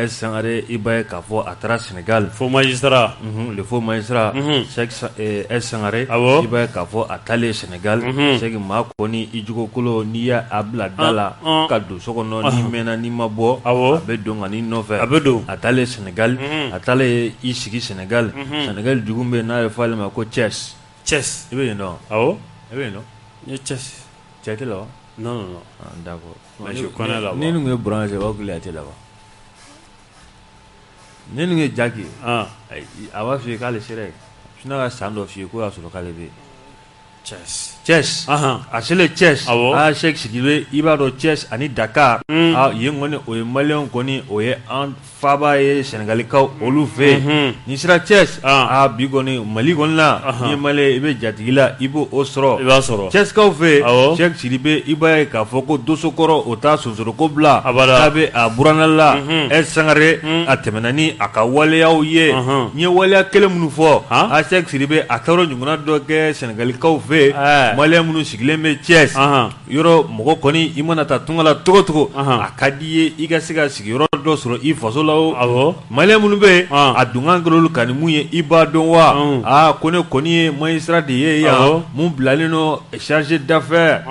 Speaker 1: Sangare i b'a ye k'a fɔ a taara Sénégal
Speaker 2: faux magistrat
Speaker 1: le faux magistrat Sɛki Sangare i b'a ye k'a fɔ a taalen Sénégal Sɛki maa kɔni i jogo kolo n'i y'a bila da la ka don so kɔnɔ n'i mɛnna n'i ma bɔ a bɛ don ka n'i nɔfɛ
Speaker 2: a bɛ don
Speaker 1: a taalen Sénégal a taalen i sigi Sénégal Sénégal dugu bɛ n'a bɛ fɔ ale ma ko Thiès
Speaker 2: i bɛ yen dɔn
Speaker 1: i bɛ yen dɔn
Speaker 2: n ye Thiès
Speaker 1: tɛ la wa
Speaker 2: Non.
Speaker 1: D'accord.
Speaker 2: Mais je connais là-bas.
Speaker 1: Ni nous branche va que là là-bas. Ni nous Jackie.
Speaker 2: Ah.
Speaker 1: Ava fi k'ale sere. Sina ka san dɔ f'i ye ko y'a sɔrɔ k'ale bɛ chess. A sele chess. A Cheikh Sidibe i b'a dɔn chess ani Dakar. Yen kɔni o ye maliyɛnw kɔni o ye an faba ye Senegalikaw olu fɛ. N'i sera chess. Bi kɔni Mali kɔni la. N'i ye maliyɛn i bɛ jatigi la i b'o sɔrɔ.
Speaker 2: I b'a sɔrɔ.
Speaker 1: Chesskaw fɛ Cheikh Sidibe i b'a ye k'a fɔ ko dosokɔrɔ o t'a sonsoroko bila. K'a bɛ a buranna la. Sangare a tɛmɛna ni a ka waleyaw ye. N ye waleya kelen minnu fɔ. Cheikh Sidibe a taara ɲɔgɔnna dɔ kɛ Senegalikaw fɛ. Maliyɛn minnu sigilen bɛ Thiès yɔrɔ mɔgɔ kɔni i mana taa tunga la cogo cogo a ka di ye i ka se ka sigiyɔrɔ dɔ sɔrɔ i faso la o maliyɛn minnu bɛ a dunkan kɛra ka ni mun ye i b'a dɔn wa ko ne kɔni ye magistrat de ye yan mun bilalen don chargé d'affaires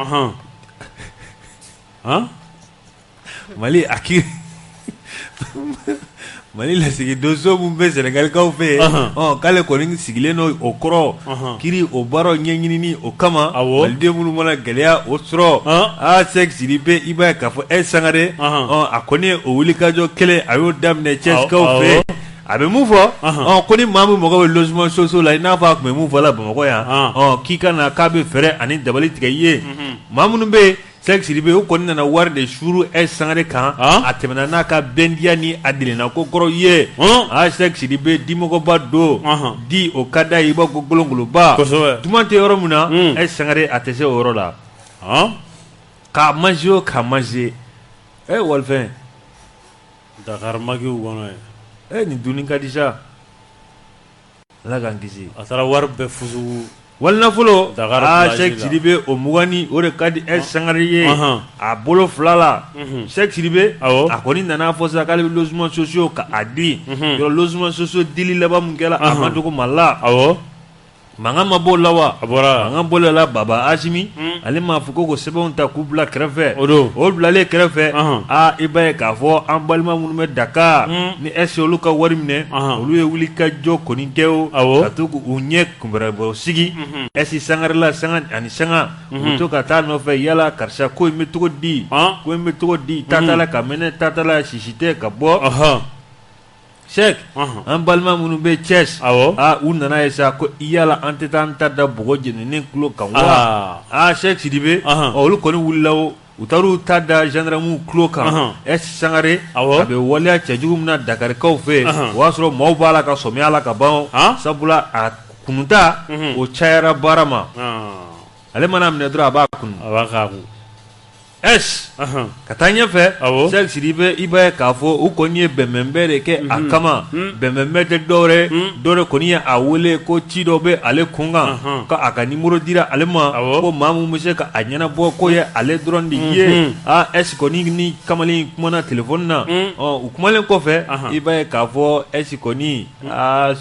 Speaker 1: Mali a kiri Mali lasigidenso mun bɛ Senegalikaw fɛ k'ale kɔni sigilen don o kɔrɔ kiri o baaraw ɲɛɲinini o kama maliden minnu mana gɛlɛya o sɔrɔ Cheikh Sidibe i b'a ye k'a fɔ Sangare a kɔni ye o wulikajɔ kelen a y'o daminɛ Thiès-kaw fɛ a bɛ mun fɔ ko ni maa min mago bɛ logement social la i n'a fɔ a tun bɛ mun fɔ la Bamakɔ yan k'i ka na k'a bɛ fɛɛrɛ ani dabali tigɛ i ye maa minnu bɛ yen Cheikh Sidibe o kɔni nana wari de suru Sangare kan a tɛmɛna n'a ka bɛndiya ni a delenna ko kɔrɔ ye Cheikh Sidibe dimɔgɔba don di o ka d'a ye i b'a ko golongoloba duman tɛ yɔrɔ min na Sangare a tɛ se o yɔrɔ la k'a manger o k'a manger walifɛn
Speaker 2: Dakar magiw kɔnɔ ye
Speaker 1: nin dunni ka di sa Ala k'an kisi
Speaker 2: a taara wari bɛɛ fusugu
Speaker 1: wali nafolo Cheikh Sidibe o mugani o de ka di Sangare ye a bolo fila la Cheikh Sidibe a kɔni nana fɔ sisan k'ale bɛ logements sociaux k'a di yɔrɔ logements sociaux dili laban min kɛra a ma dogo Mali la mankan ma b'o la wa mankan bɔlen la Baba Asimi ale m'a fɔ ko sɛbɛnw ta k'u bila kɛrɛfɛ o bilalen kɛrɛfɛ i b'a ye k'a fɔ an balima minnu bɛ Dakar ni olu ka wari minɛ olu ye wulikajɔ kɔni kɛ o ka to k'u ɲɛ kunbɛrɛbɔ sigi Sangare la sanga ani sanga u to ka taa nɔfɛ yala karisa ko in bɛ cogo di ko in bɛ cogo di tatala ka mɛnɛ tatala sisi tɛ ka bɔ Cheikh an balima minnu bɛ Thiès u nana ye sa ko yala an tɛ taa an ta da bɔgɔ jeninen tulo kan wa Cheikh Sidibe olu kɔni wulila u taar'u ta da gendarmew tulo kan Sangare a bɛ waleya cɛjugu min na Dakarikaw fɛ o y'a sɔrɔ maaw b'a la ka sɔmiya la ka ban sabula a kunuta o cayara baara ma ale mana minɛ dɔrɔn a b'a kunu ka taa ɲɛfɛ Cheikh Sidibe i b'a ye k'a fɔ u kɔni ye bɛnbɛnbɛn de kɛ a kama bɛnbɛnbɛn tɛ dɔwɛrɛ kɔni ye a wele ko ci dɔ bɛ ale kun kan ka a ka numéro dira ale ma ko maa mun bɛ se ka a ɲɛnabɔ ko ye ale dɔrɔn de ye kɔni ni kamalen kumana téléphone na u kumalen kɔfɛ i b'a ye k'a fɔ kɔni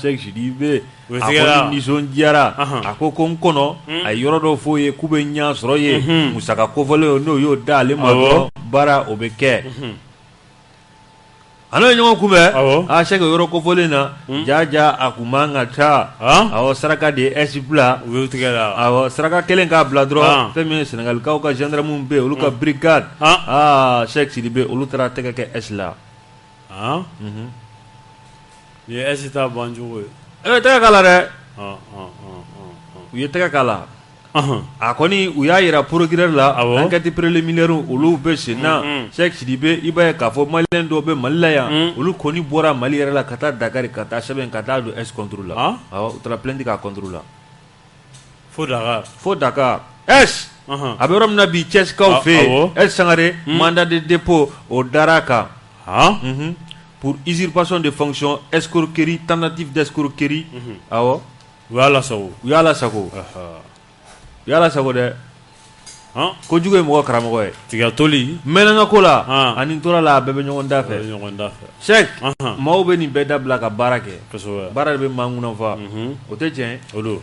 Speaker 1: Cheikh Sidibe a kɔni nisɔndiyara a ko n kɔnɔ a ye yɔrɔ dɔ f'o ye k'u bɛ ɲɛ sɔrɔ ye musaka kofɔlen n'o y'o da ale ma dɔrɔn baara o bɛ kɛ a n'o ye ɲɔgɔn kunbɛn Cheikh yɔrɔ kofɔlen na jaja a kun man ka taa saraka de ye bila
Speaker 2: u y'o tigɛ la
Speaker 1: saraka kelen k'a bila dɔrɔn fɛn min ye Senegalikaw ka gendarmew bɛ yen olu ka brigade Cheikh Sidibe olu taara tɛgɛ kɛ la
Speaker 2: ni ye ta bancogo ye
Speaker 1: tɛgɛ k'a la dɛ u ye tɛgɛ k'a la a kɔni u y'a yira procureur la enquête préliminaire olu bɛ sen na Cheikh Sidibe i b'a ye k'a fɔ maliyɛn dɔw bɛ Mali la yan olu kɔni bɔra Mali yɛrɛ la ka taa Dakar ka taa sɛbɛn ka taa don contre la u taara plainte k'a contre la fo Dakar a bɛ yɔrɔ min na bi Thiès-kaw fɛ yen Sangare mandat de dépôt o dar'a kan pour usurpation de fonction, escroquerie, tentative d'escroquerie.
Speaker 2: U y'a lasago.
Speaker 1: U y'a lasago dɛ. Kojugu ye mɔgɔ karamɔgɔ ye.
Speaker 2: Tigatoli.
Speaker 1: Mɛnɛnka ko la ani tora la a bɛɛ bɛ ɲɔgɔn da fɛ. Cheikh maaw bɛ nin bɛɛ dabila ka baara kɛ. Baara de bɛ maa ŋunna fa. O tɛ tiɲɛ.
Speaker 2: O don.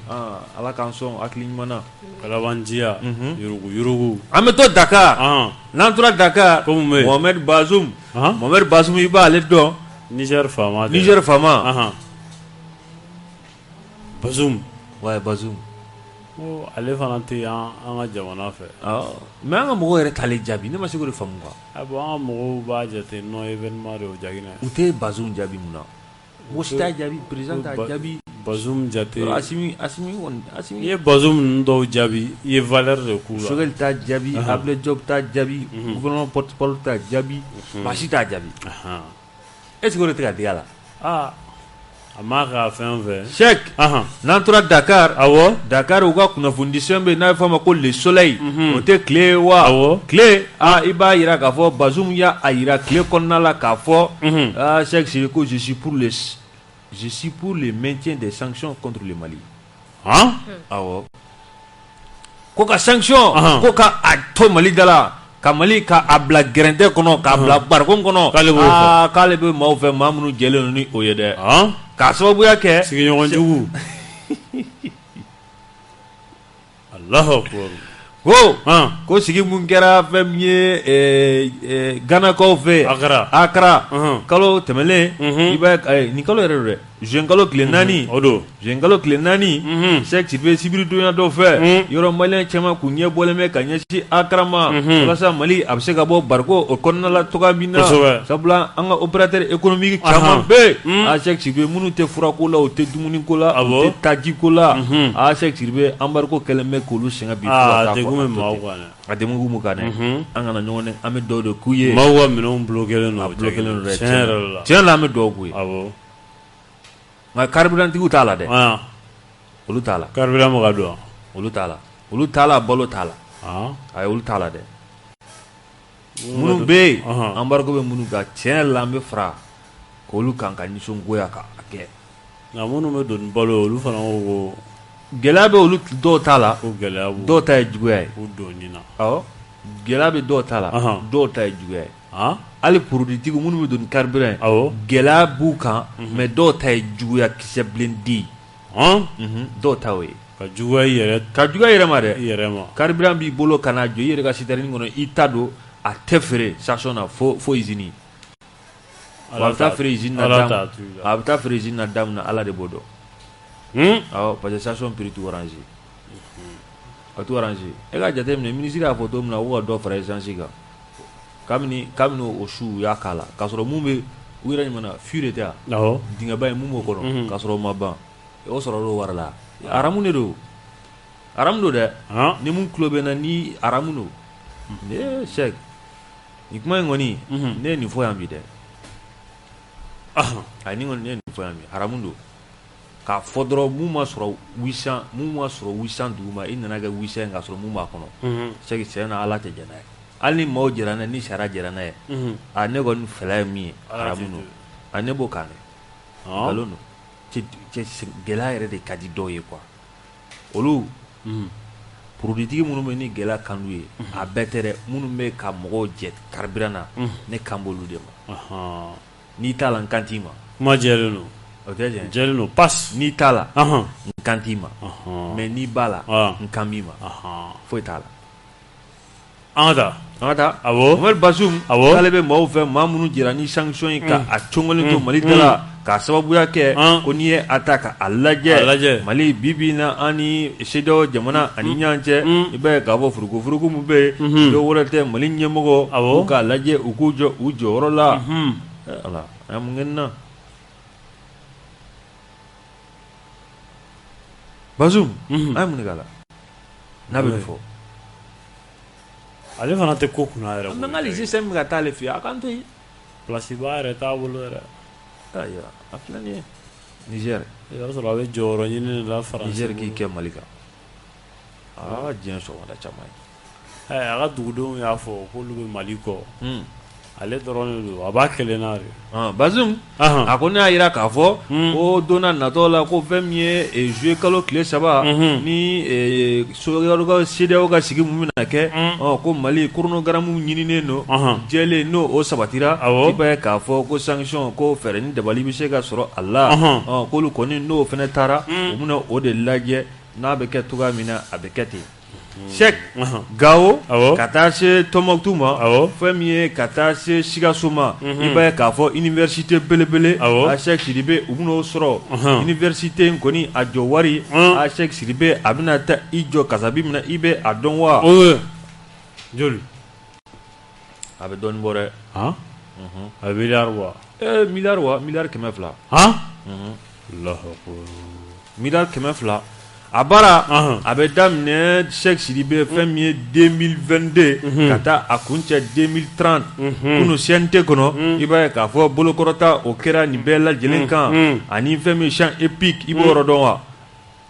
Speaker 1: Ala k'an sɔn hakili ɲuman na.
Speaker 2: Kalaban diya. Yurugu yurugu.
Speaker 1: An bɛ to Dakar. N'an tora Dakar. Mohamed Bazoum. Mohamed Bazoum i b'ale dɔn.
Speaker 2: Niger faama.
Speaker 1: Niger faama.
Speaker 2: Bazoum.
Speaker 1: Ouais, Bazoum.
Speaker 2: ale fana tɛ an ka jamana fɛ
Speaker 1: mais an ka mɔgɔw yɛrɛ t'ale jaabi ne ma se k'o de faamu quoi.
Speaker 2: Bon an ka mɔgɔw b'a jate non événement de o Diaguinɛ
Speaker 1: u tɛ Bazoum jaabi mun na mɔgɔ si t'a jaabi président t'a jaabi
Speaker 2: Bazoum jate
Speaker 1: Assimi
Speaker 2: i ye Bazoum ninnu dɔw jaabi i ye valeur de k'u la
Speaker 1: Choguel t'a jaabi Ablaye Diop t'a jaabi gouvernement porte-parole t'a jaabi maa si t'a jaabi est-ce que o de tɛ ka dig'a la
Speaker 2: a ma k'a fɛn fɛn
Speaker 1: Cheikh n'an tora Dakar Dakar u ka kunnafoni sɛbɛn bɛ n'a bɛ fɔ a ma ko le soleil o tɛ tile wa tile i b'a yira k'a fɔ Bazoum y'a yira tile kɔnɔna la k'a fɔ Cheikh Sidi ko je suis pour le maintien des sanctions contre le Mali awɔ ko ka sanction ko ka a to Mali da la ka Mali ka a bila gɛrɛntɛ kɔnɔ k'a bila barikon kɔnɔ k'ale bɛ maaw fɛ maa minnu jɛlen don ni o ye dɛ k'a sababuya kɛ
Speaker 2: sigiɲɔgɔn jugu Allahu akbar
Speaker 1: ko sigi mun kɛra fɛn min ye Ganakaw fɛ Akara kalo tɛmɛlen i b'a nin kalo yɛrɛ don dɛ juin kalo tile 4 juin kalo tile 4 Cheikh Sidibe sibiri donya dɔ fɛ yɔrɔ malien caman kun ɲɛ bɔlen bɛ ka ɲɛsin Akara ma walasa Mali a bɛ se ka bɔ bariko o kɔnɔna la cogoya min na sabula an ka opérateur économique caman bɛ Cheikh Sidibe minnu tɛ furako la u tɛ dumuni ko la u tɛ taji ko la Cheikh Sidibe embargo kɛlen bɛ k'olu sɛgɛn bi a degun mu kan dɛ an kana ɲɔgɔn dɛ an bɛ dugawu de k'u ye
Speaker 2: maaw ka minɛnw bloquélen don
Speaker 1: tiɲɛ la an bɛ dugawu k'u ye nka carburant-tigiw t'a la dɛ olu t'a la
Speaker 2: carburant ma ka don
Speaker 1: olu t'a la balo t'a la ayi olu t'a la dɛ minnu bɛ yen embargo bɛ minnu kan tiɲɛ la an bɛ fara k'olu kan ka nisɔngoya k'a kɛ
Speaker 2: nka minnu bɛ don ni balo ye olu fana ko
Speaker 1: gɛlɛya bɛ olu dɔw t'a la dɔw ta ye juguya ye gɛlɛya bɛ dɔw t'a la dɔw ta ye juguya ye hali produitigiw minnu bɛ don ni carburant gɛlɛya b'u kan mais dɔw ta ye juguya kisɛ bilendi dɔw ta o ye
Speaker 2: ka juguya
Speaker 1: yɛrɛ ma dɛ carburant b'i bolo ka n'a jɔ i yɛrɛ ka citerne kɔnɔ i ta don a tɛ feere station na fo usine a bɛ taa feere usine na da min na Ala de b'o dɔn parce que station prix t'u arrangé a t'u arrangé e ka jateminɛ ministre y'a fɔ don min na ko ka dɔ fara essence kan kabini o su u y'a k'a la k'a sɔrɔ mun bɛ u yɛrɛ ɲuman fure tɛ yan dingɛba in mun b'o kɔnɔ k'a sɔrɔ o ma ban o sɔrɔ l'o wari la aramu de don dɛ ni mun tulo bɛ na ni aramu don Cheikh nin kuma in kɔni ne ye nin fɔ yan bi dɛ ni kɔni ne ye nin fɔ yan bi aramu don k'a fɔ dɔrɔn mun ma sɔrɔ 800 dugu ma i nana kɛ 800 k'a sɔrɔ mun b'a kɔnɔ Cheikh tiɲɛ na Ala tɛ jɛn n'a ye hali ni maaw jɛra n'a ye ni sariya jɛra n'a ye ne kɔni fɛla ye min ye aramu don ne b'o kan dɛ nkalon don gɛlɛya yɛrɛ de ka di dɔw ye quoi olu produitigi minnu bɛ ni gɛlɛya kan d'u ye a bɛɛ tɛ dɛ minnu bɛ ka mɔgɔw jɛ carburant na ne kan b'olu de ma n'i t'a la n kan t'i ma
Speaker 2: kuma jɛlen don
Speaker 1: o tɛ tiɲɛ
Speaker 2: jɛlen don passe
Speaker 1: n'i t'a la n kan t'i ma mais n'i b'a la n kan b'i ma foyi t'a la
Speaker 2: an ka taa
Speaker 1: Mohamed Bazoum k'ale bɛ maaw fɛ maa minnu jɛra ni sanction ye ka a cɔngɔlen to Mali da la k'a sababuya kɛ ko n'i ye a ta ka a lajɛ Mali bi na an ni CEDEAO jamana ani ɲɔgɔn cɛ i b'a ye k'a fɔ furuko min bɛ yen dɔw wɛrɛ tɛ Mali ɲɛmɔgɔ u k'a lajɛ u k'u jɔ u jɔyɔrɔ la ala a mun kɛ na Bazoum a ye mun de k'a la n'a bɛ nin fɔ
Speaker 2: ale fana tɛ ko kunna yɛrɛ
Speaker 1: bolo n'ale système bɛ ka taa ale fɛ yen a k'an to yen
Speaker 2: place ba yɛrɛ t'a bolo yɛrɛ
Speaker 1: ayiwa a filɛ nin ye Niger
Speaker 2: i b'a sɔrɔ a bɛ jɔyɔrɔ ɲini de la Faransi
Speaker 1: Niger k'i kɛ Mali kan a ka diɲɛ sɔgɔmada caman ye
Speaker 2: a ka dugudenw y'a fɔ k'olu bɛ Mali kɔ ale dɔrɔn de don a b'a kelen na de
Speaker 1: Bazoum a ko ne y'a jira k'a fɔ ko don n'a natɔ la ko fɛn min ye juillet kalo tile 3 ni CEDEAO ka sigi mun bɛna kɛ ko Mali chronogramme ɲininen don jɛlen n'o sabatira i b'a ye k'a fɔ ko sanction ko fɛɛrɛ ni dabali bɛ se ka sɔrɔ a la k'olu kɔni n'o fana taara u bɛna o de lajɛ n'a bɛ kɛ cogoya min na a bɛ kɛ ten Cheikh Gao ka taa se Tombouctou ma fɛn min ye ka taa se Sikasso ma i b'a ye k'a fɔ université belebele a Cheikh Sidibe u bɛn'o sɔrɔ université in kɔni a jɔ wari a Cheikh Sidibe a bɛna taa i jɔ kasabi min na i bɛ a dɔn wa
Speaker 2: joli
Speaker 1: a bɛ dɔɔnin bɔ dɛ
Speaker 2: a bɛ miliyari wa
Speaker 1: miliyari wa miliyari 200 miliyari 200 a baara a bɛ daminɛ Cheikh Sidibe fɛn min ye 2022 ka taa a kun cɛ 2030 kunu CNT kɔnɔ i b'a ye k'a fɔ bolokɔrɔta o kɛra nin bɛɛ lajɛlen kan ani fɛn min champ épique i b'o yɔrɔ dɔn wa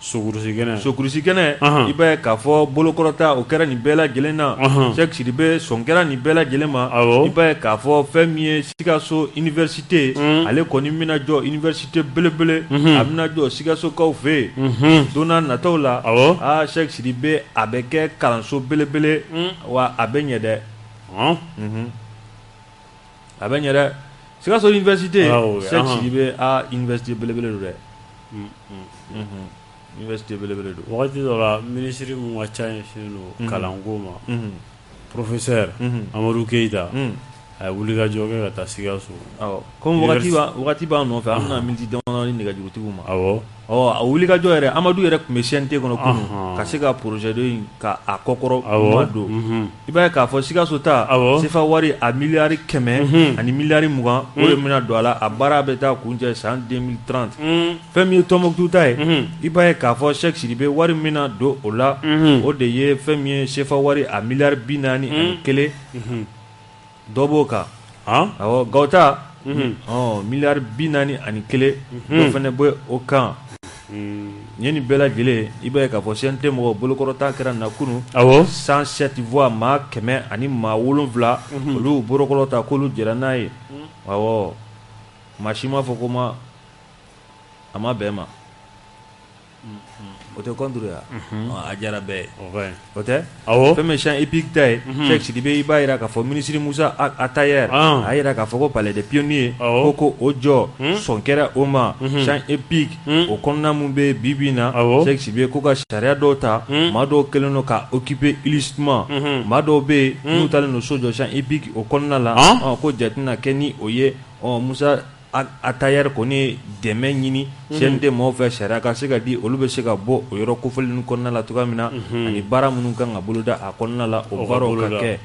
Speaker 1: sokurusi kɛnɛ i b'a ye k'a fɔ bolokɔrɔta o kɛra nin bɛɛ lajɛlen na Cheikh Sidibe sɔn kɛra nin bɛɛ lajɛlen ma i b'a ye k'a fɔ fɛn min ye Sikasso université ale kɔni bɛna jɔ université belebele a bɛna jɔ Sikassokaw fɛ yen don n'a nataw la Cheikh Sidibe a bɛ kɛ kalanso belebele wa a bɛ ɲɛ dɛ a bɛ ɲɛ dɛ Sikasso université Cheikh Sidibe université belebele don dɛ université belebele don
Speaker 2: wagati dɔ la ministre mun ka ca ɲɛsinnen don kalanko ma professeur Amadou Keita a ye wulikajɔ kɛ ka taa Sikasso
Speaker 1: comme wagati b'an nɔfɛ an bɛna miniti damadɔni nɛgɛjurutigiw ma a wulikajɔ yɛrɛ Amadou yɛrɛ tun bɛ CNT kɔnɔ kunun ka se ka projet dɔ in ka a kɔkɔrɔ don i b'a ye k'a fɔ Sikasso ta CFA wari a miliyari 100 ani miliyari 20 o de bɛna don a la a baara bɛ taa kun cɛ san 2030 fɛn min ye Tombouctou ta ye i b'a ye k'a fɔ Cheikh Sidibe wari min bɛna don o la o de ye fɛn min ye CFA wari a miliyari 41 dɔ b'o kan Gauta miliyari 41 dɔ fana bɛ o kan ɲɛ nin bɛɛ lajɛlen i b'a ye k'a fɔ CNT mɔgɔ bolokɔrɔta kɛra na kunun 107 voix maa 100 ani maa 7 olu bolokɔrɔta k'olu jɛra n'a ye maa si m'a fɔ ko a ma bɛn ma o tɛ contre ya a diyara bɛɛ ye o tɛ fɛn min champ épique ta ye Cheikh Sidibe i b'a jira k'a fɔ ministre Moussa Atayer a jira k'a fɔ ko palais des pionniers ko o jɔ sɔn kɛra o ma champ épique o kɔnɔna mun bɛ bi bi in na Cheikh Sidibe ko ka sariya dɔw ta maa dɔw kɛlen don ka occuper illicitement maa dɔw bɛ yen n'u talen don so jɔ champ épique o kɔnɔna la ko jate na kɛ ni o ye Moussa Atayer kɔni ye dɛmɛ ɲini CNT mɔgɔw fɛ sariya ka se ka di olu bɛ se ka bɔ o yɔrɔ kofɔli ninnu kɔnɔna la cogoya min na ani baara minnu kan ka boloda a kɔnɔna la o baaraw ka kɛ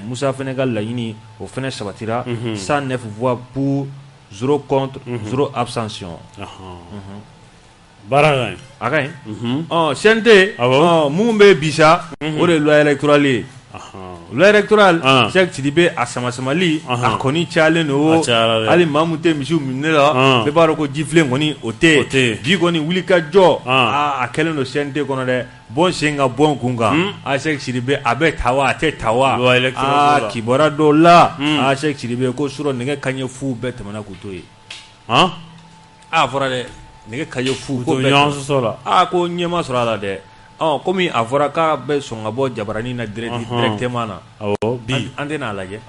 Speaker 1: Moussa fana ka laɲini o fana sabatira 109 voix pour 0 contre 0 abstention
Speaker 2: baara
Speaker 1: a ka ɲi CNT mun bɛ bisa o de ye loi électorale ye loi électorale Cheikh Sidibe a samasamali a kɔni cayalen don hali maa min tɛ misiw minɛ la bɛɛ b'a dɔn ko jifilen kɔni o tɛ bi kɔni wulikajɔ a kɛlen don CNT kɔnɔ dɛ bɔn sen ka bɔn kun kan Cheikh Sidibe a bɛ ta wa a tɛ ta wa kibaruya dɔw la Cheikh Sidibe ko surɔ nɛgɛ kanɲɛ fu bɛɛ tɛmɛna k'u to yen a fɔra dɛ nɛgɛ kanɲɛ fu ko bɛɛ ko ɲɛma sɔrɔ a la dɛ komi a fɔra k'a bɛ sɔn ka bɔ jabaranin na directement na bi an tɛ n'a lajɛ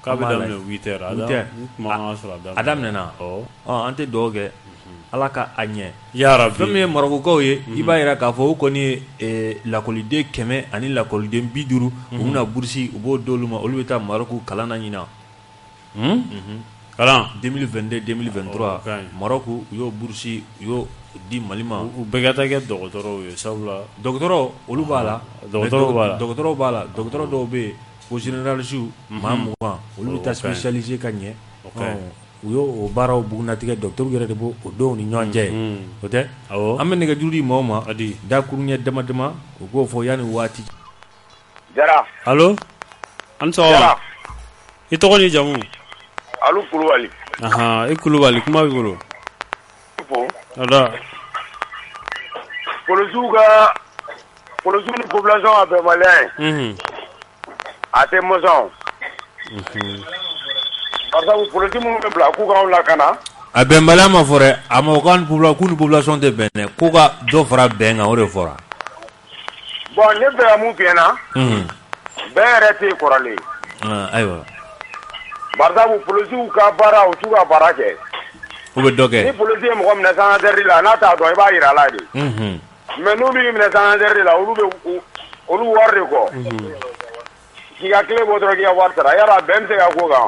Speaker 2: k'a bɛ daminɛ 8 heures
Speaker 1: a daminɛna an tɛ dugawu kɛ Ala ka a ɲɛ
Speaker 2: yarabi
Speaker 1: fɛn min ye Marokokaw ye i b'a jira k'a fɔ o kɔni ye lakɔliden 100 ani lakɔliden 50 u bɛna bourse u b'o d'olu ma olu bɛ taa Maroko kalan na ɲinan
Speaker 2: kalan
Speaker 1: 2022 2023 Maroko u y'o bourse u y'o di Mali ma
Speaker 2: u bɛɛ ka taa kɛ dɔgɔtɔrɔw ye sabula
Speaker 1: dɔgɔtɔrɔ olu b'a la dɔgɔtɔrɔw b'a la dɔgɔtɔrɔ dɔw bɛ yen ko généraliste maa 20 olu bɛ taa spécialisé ka ɲɛ u y'o baaraw bugunatigɛ docteur yɛrɛ de b'o dɔw ni ɲɔgɔn cɛ o tɛ an bɛ nɛgɛjuru di maaw ma dakuruɲɛ dama dama u k'o fɔ yanni waati
Speaker 4: Jara
Speaker 2: allo an sɔgɔma i tɔgɔ ni jamu
Speaker 4: Alu Kulubali
Speaker 2: i Kulubali kuma b'i bolo
Speaker 4: polisiw ni population a bɛɛ malien ye a tɛ mɔsɔn parce que polisi minnu bɛ bila k'u k'anw lakana
Speaker 1: a bɛnbaliya ma fɔ dɛ a ma k'u ni population tɛ bɛn dɛ k'u ka dɔ fara bɛn kan o de fɔra
Speaker 4: bon ne bɛ ka mun f'i ɲɛna bɛn yɛrɛ tɛ kɔrɔlen
Speaker 1: ayiwa
Speaker 4: barisabu polisiw ka baara u t'u ka baara kɛ
Speaker 1: u bɛ dɔ kɛ
Speaker 4: ni polisi ye mɔgɔ minɛ sangatɛri la n'a t'a dɔn i b'a jira a la de mais n'olu y'i minɛ sangatɛri la olu bɛ olu wari de ko k'i ka tile bɔ dɔrɔn k'i ka wari sara yala bɛn bɛ se ka ko kan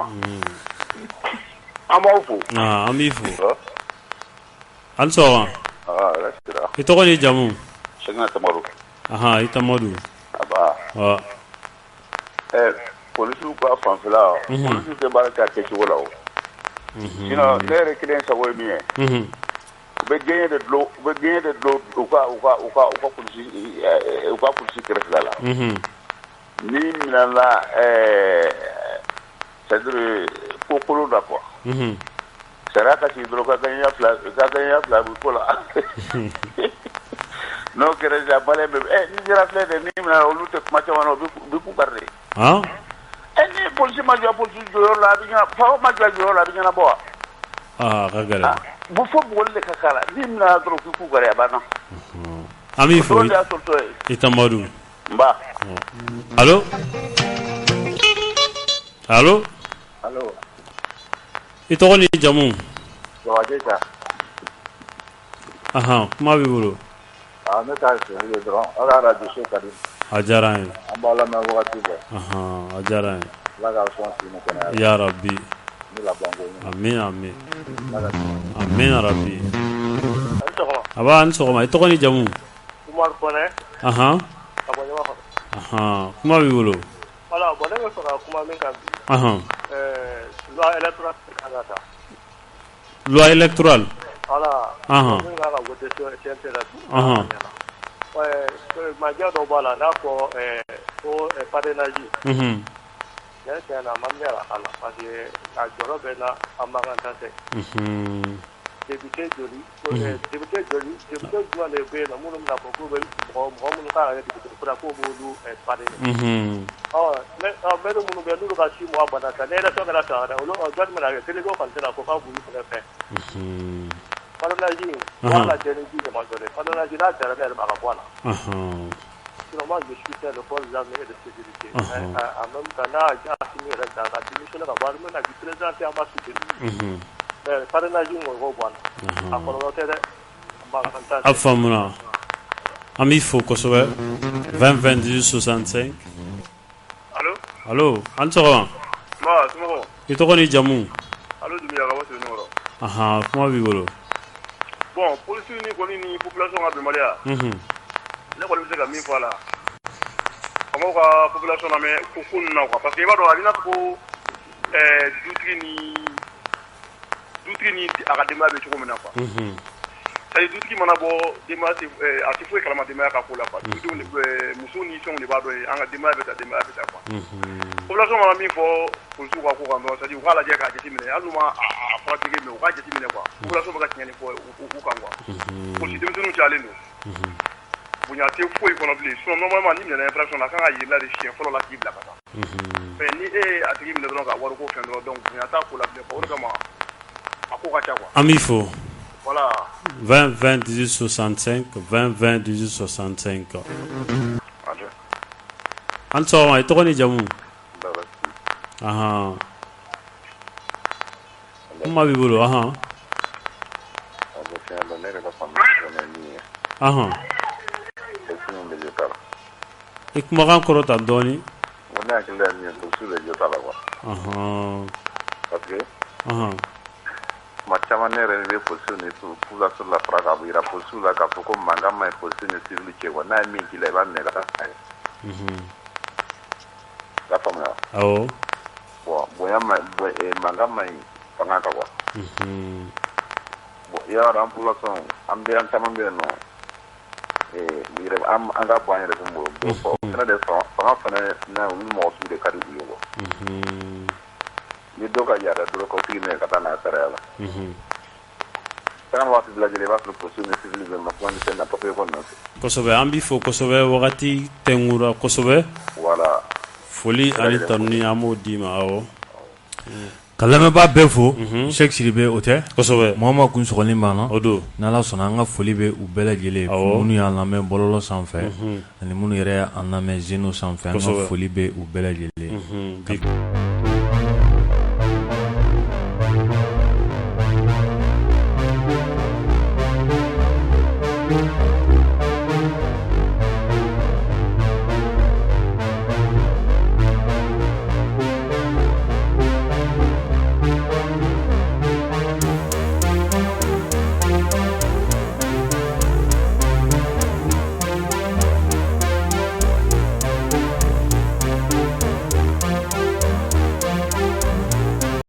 Speaker 4: an b'aw fo
Speaker 2: an b'i fo hali sɔgɔma i tɔgɔ ni jamu
Speaker 4: Segina Tamadu
Speaker 2: i Tamadu
Speaker 4: aba polisiw ka fanfɛla polisiw tɛ baara kɛ a kɛcogo la o sinon ne yɛrɛ kelen sago ye min ye u bɛ gɛɲɛ de dulon u ka polisi kɛrɛfɛla la ni minɛna c'est-à-dire ko kolon la quoi sariya ka sigi dɔrɔn ka gɛɲɛ fila bɛ ko la n'o kɛra sisan balɛ bɛ ni sera filɛ de ni minɛna olu tɛ kuma caman na u bɛ k'u kari de ni polisi ma jɔ polisi jɔyɔrɔ la a bɛ ɲɛna faama ma jɔ jɔyɔrɔ la a bɛ ɲɛnabɔ wa
Speaker 2: ka gɛlɛn
Speaker 4: bu fo bugɔli de ka k'a la ni minɛna dɔrɔn k'u kari a banna
Speaker 2: an b'i fo i Tamadu
Speaker 4: nba
Speaker 2: allo allo
Speaker 4: allo
Speaker 2: i tɔgɔ ni jamu
Speaker 4: Babajeta
Speaker 2: kuma b'i bolo
Speaker 4: ne t'a fɛ dɔrɔn aw ka radio so ka di
Speaker 2: a diyara an ye
Speaker 4: an b'aw lamɛn wagati bɛɛ
Speaker 2: a diyara an ye
Speaker 4: Ala ka sɔn sigi ni kɛnɛya
Speaker 2: ya rabbi
Speaker 4: ni laban ko
Speaker 2: amin amin rabbi aba an sɔgɔma i tɔgɔ ni jamu
Speaker 5: Umar Kone ka bɔ Ɲamakɔrɔ
Speaker 2: kuma b'i bolo
Speaker 5: voilà bon ne bɛ fɛ ka kuma min kan bi loi électorale kan ka ta
Speaker 2: loi électorale
Speaker 5: voilà min kan ka voter sur CNT la majɛ dɔ b'a la n'a fɔ ko parrainage tiɲɛ na ma ɲɛ a la parce que a jɔyɔrɔ bɛ na a man kan ta tɛ député joli jumɛn de bɛ yen nɔ minnu bɛna fɔ k'u bɛ mɔgɔ minnu kan ka kɛ député kura k'o b'olu parrainer maitre minnu bɛ yen n'olu ka 6 mois banna sisan ni élection kɛra san wɛrɛ olu jɔn jumɛn na kɛ délégué kɔni tɛna fɔ k'a b'olu fɛnɛ fɛ parrainage in b'a lajɛ ni ji jama dɔ de parrainage n'a jara ne yɛrɛ b'a ka bɔ a la sinon moi je suis fait le force d'armée et de sécurité en même temps n'a assigné yɛrɛ ka démissionner ka bɔ armée na k'i présenter an b'a soutenir mais parrainage in o bɔ a la a kɔlɔlɔ tɛ dɛ
Speaker 2: a faamuna an b'i fo kosɛbɛ 20 28 65 allo an sɔgɔma
Speaker 5: somɔgɔw
Speaker 2: i tɔgɔ ni jamu
Speaker 5: allo Dunbiya ka bɔ Sebenikɔrɔ
Speaker 2: kuma b'i bolo
Speaker 5: bon polisi ni kɔni ni population ka bɛnbaliya ne kɔni bɛ se ka min fɔ a la faamaw ka population lamɛn ko ninnu na quoi parce que i b'a dɔn a bɛ i n'a fɔ ko dutigi ni a ka denbaya bɛ cogo min na quoi c'est à dire dutigi mana bɔ denbaya a tɛ foyi kalama denbaya ka ko la quoi dugudenw muso ni fɛnw de b'a dɔn an ka denbaya bɛ taa quoi population mana min fɔ polisiw ka ko kan dɔrɔn c'est à dire u k'a lajɛ k'a jateminɛ hali n'u ma a fɔra tigi mais u k'a jateminɛ quoi population bɛ ka tiɲɛni fɔ u kan quoi polisi denmisɛnninw cayalen don bonya tɛ foyi kɔnɔ bilen sinon normalement ni minɛna infraction na a kan ka yir'i la de siɲɛ fɔlɔ la k'i bila ka taa mais ni e ye a tigi minɛ dɔrɔn ka wari ko fɛn dɔrɔn donc bonya t'a ko la bilen quoi o de kama a ko ka ca quoi
Speaker 2: an b'i fo
Speaker 5: voilà
Speaker 2: 20 20 18 65 20 20 18 65 an sɔgɔma i tɔgɔ ni jamu kuma b'i bolo i kumakan kɔrɔta dɔɔni
Speaker 4: ne hakili la min ye polisiw bɛ jɔ ta la quoi parce que tuma caman ne yɛrɛ bɛ polisiw ni population la fara k'a yira polisiw la k'a fɔ ko mankan ma ɲi polisiw ni civil cɛ quoi n'a ye min k'i la i b'a minɛ ka taa n'a ye i y'a faamuya
Speaker 2: awɔ
Speaker 4: bon bonya mankan ma ɲi fanga kan quoi bon i y'a dɔn an population an caman bɛ yen nɔ an ka bɔ an yɛrɛ kun bolo fɛnɛ de fanga fɛnɛ na olu mɔgɔ sugu de ka di u ye quoi ni dɔ ka yada dɔrɔn k'aw tigi minɛ ka taa n'a sariya la fɛnɛ waati bɛɛ lajɛlen i b'a sɔrɔ polisiw ni civil bɛ ma kuma ni fɛn na papiye kɔni nɔfɛ
Speaker 2: kosɛbɛ an b'i fo kosɛbɛ wagati tɛnkura kosɛbɛ
Speaker 4: voilà
Speaker 2: foli ani tanuni an b'o d'i ma awɔ
Speaker 1: ka lamɛnbaa bɛɛ fo Sɛki Sidibe o tɛ
Speaker 2: kosɛbɛ
Speaker 1: Muhamadu kun sɔgɔlen b'an na
Speaker 2: o don
Speaker 1: n'Ala sɔnna an ka foli bɛ u bɛɛ lajɛlen minnu y'an lamɛn bɔlɔlɔ sanfɛ ani minnu yɛrɛ y'an lamɛn zeno sanfɛ an ka foli bɛ u bɛɛ lajɛlen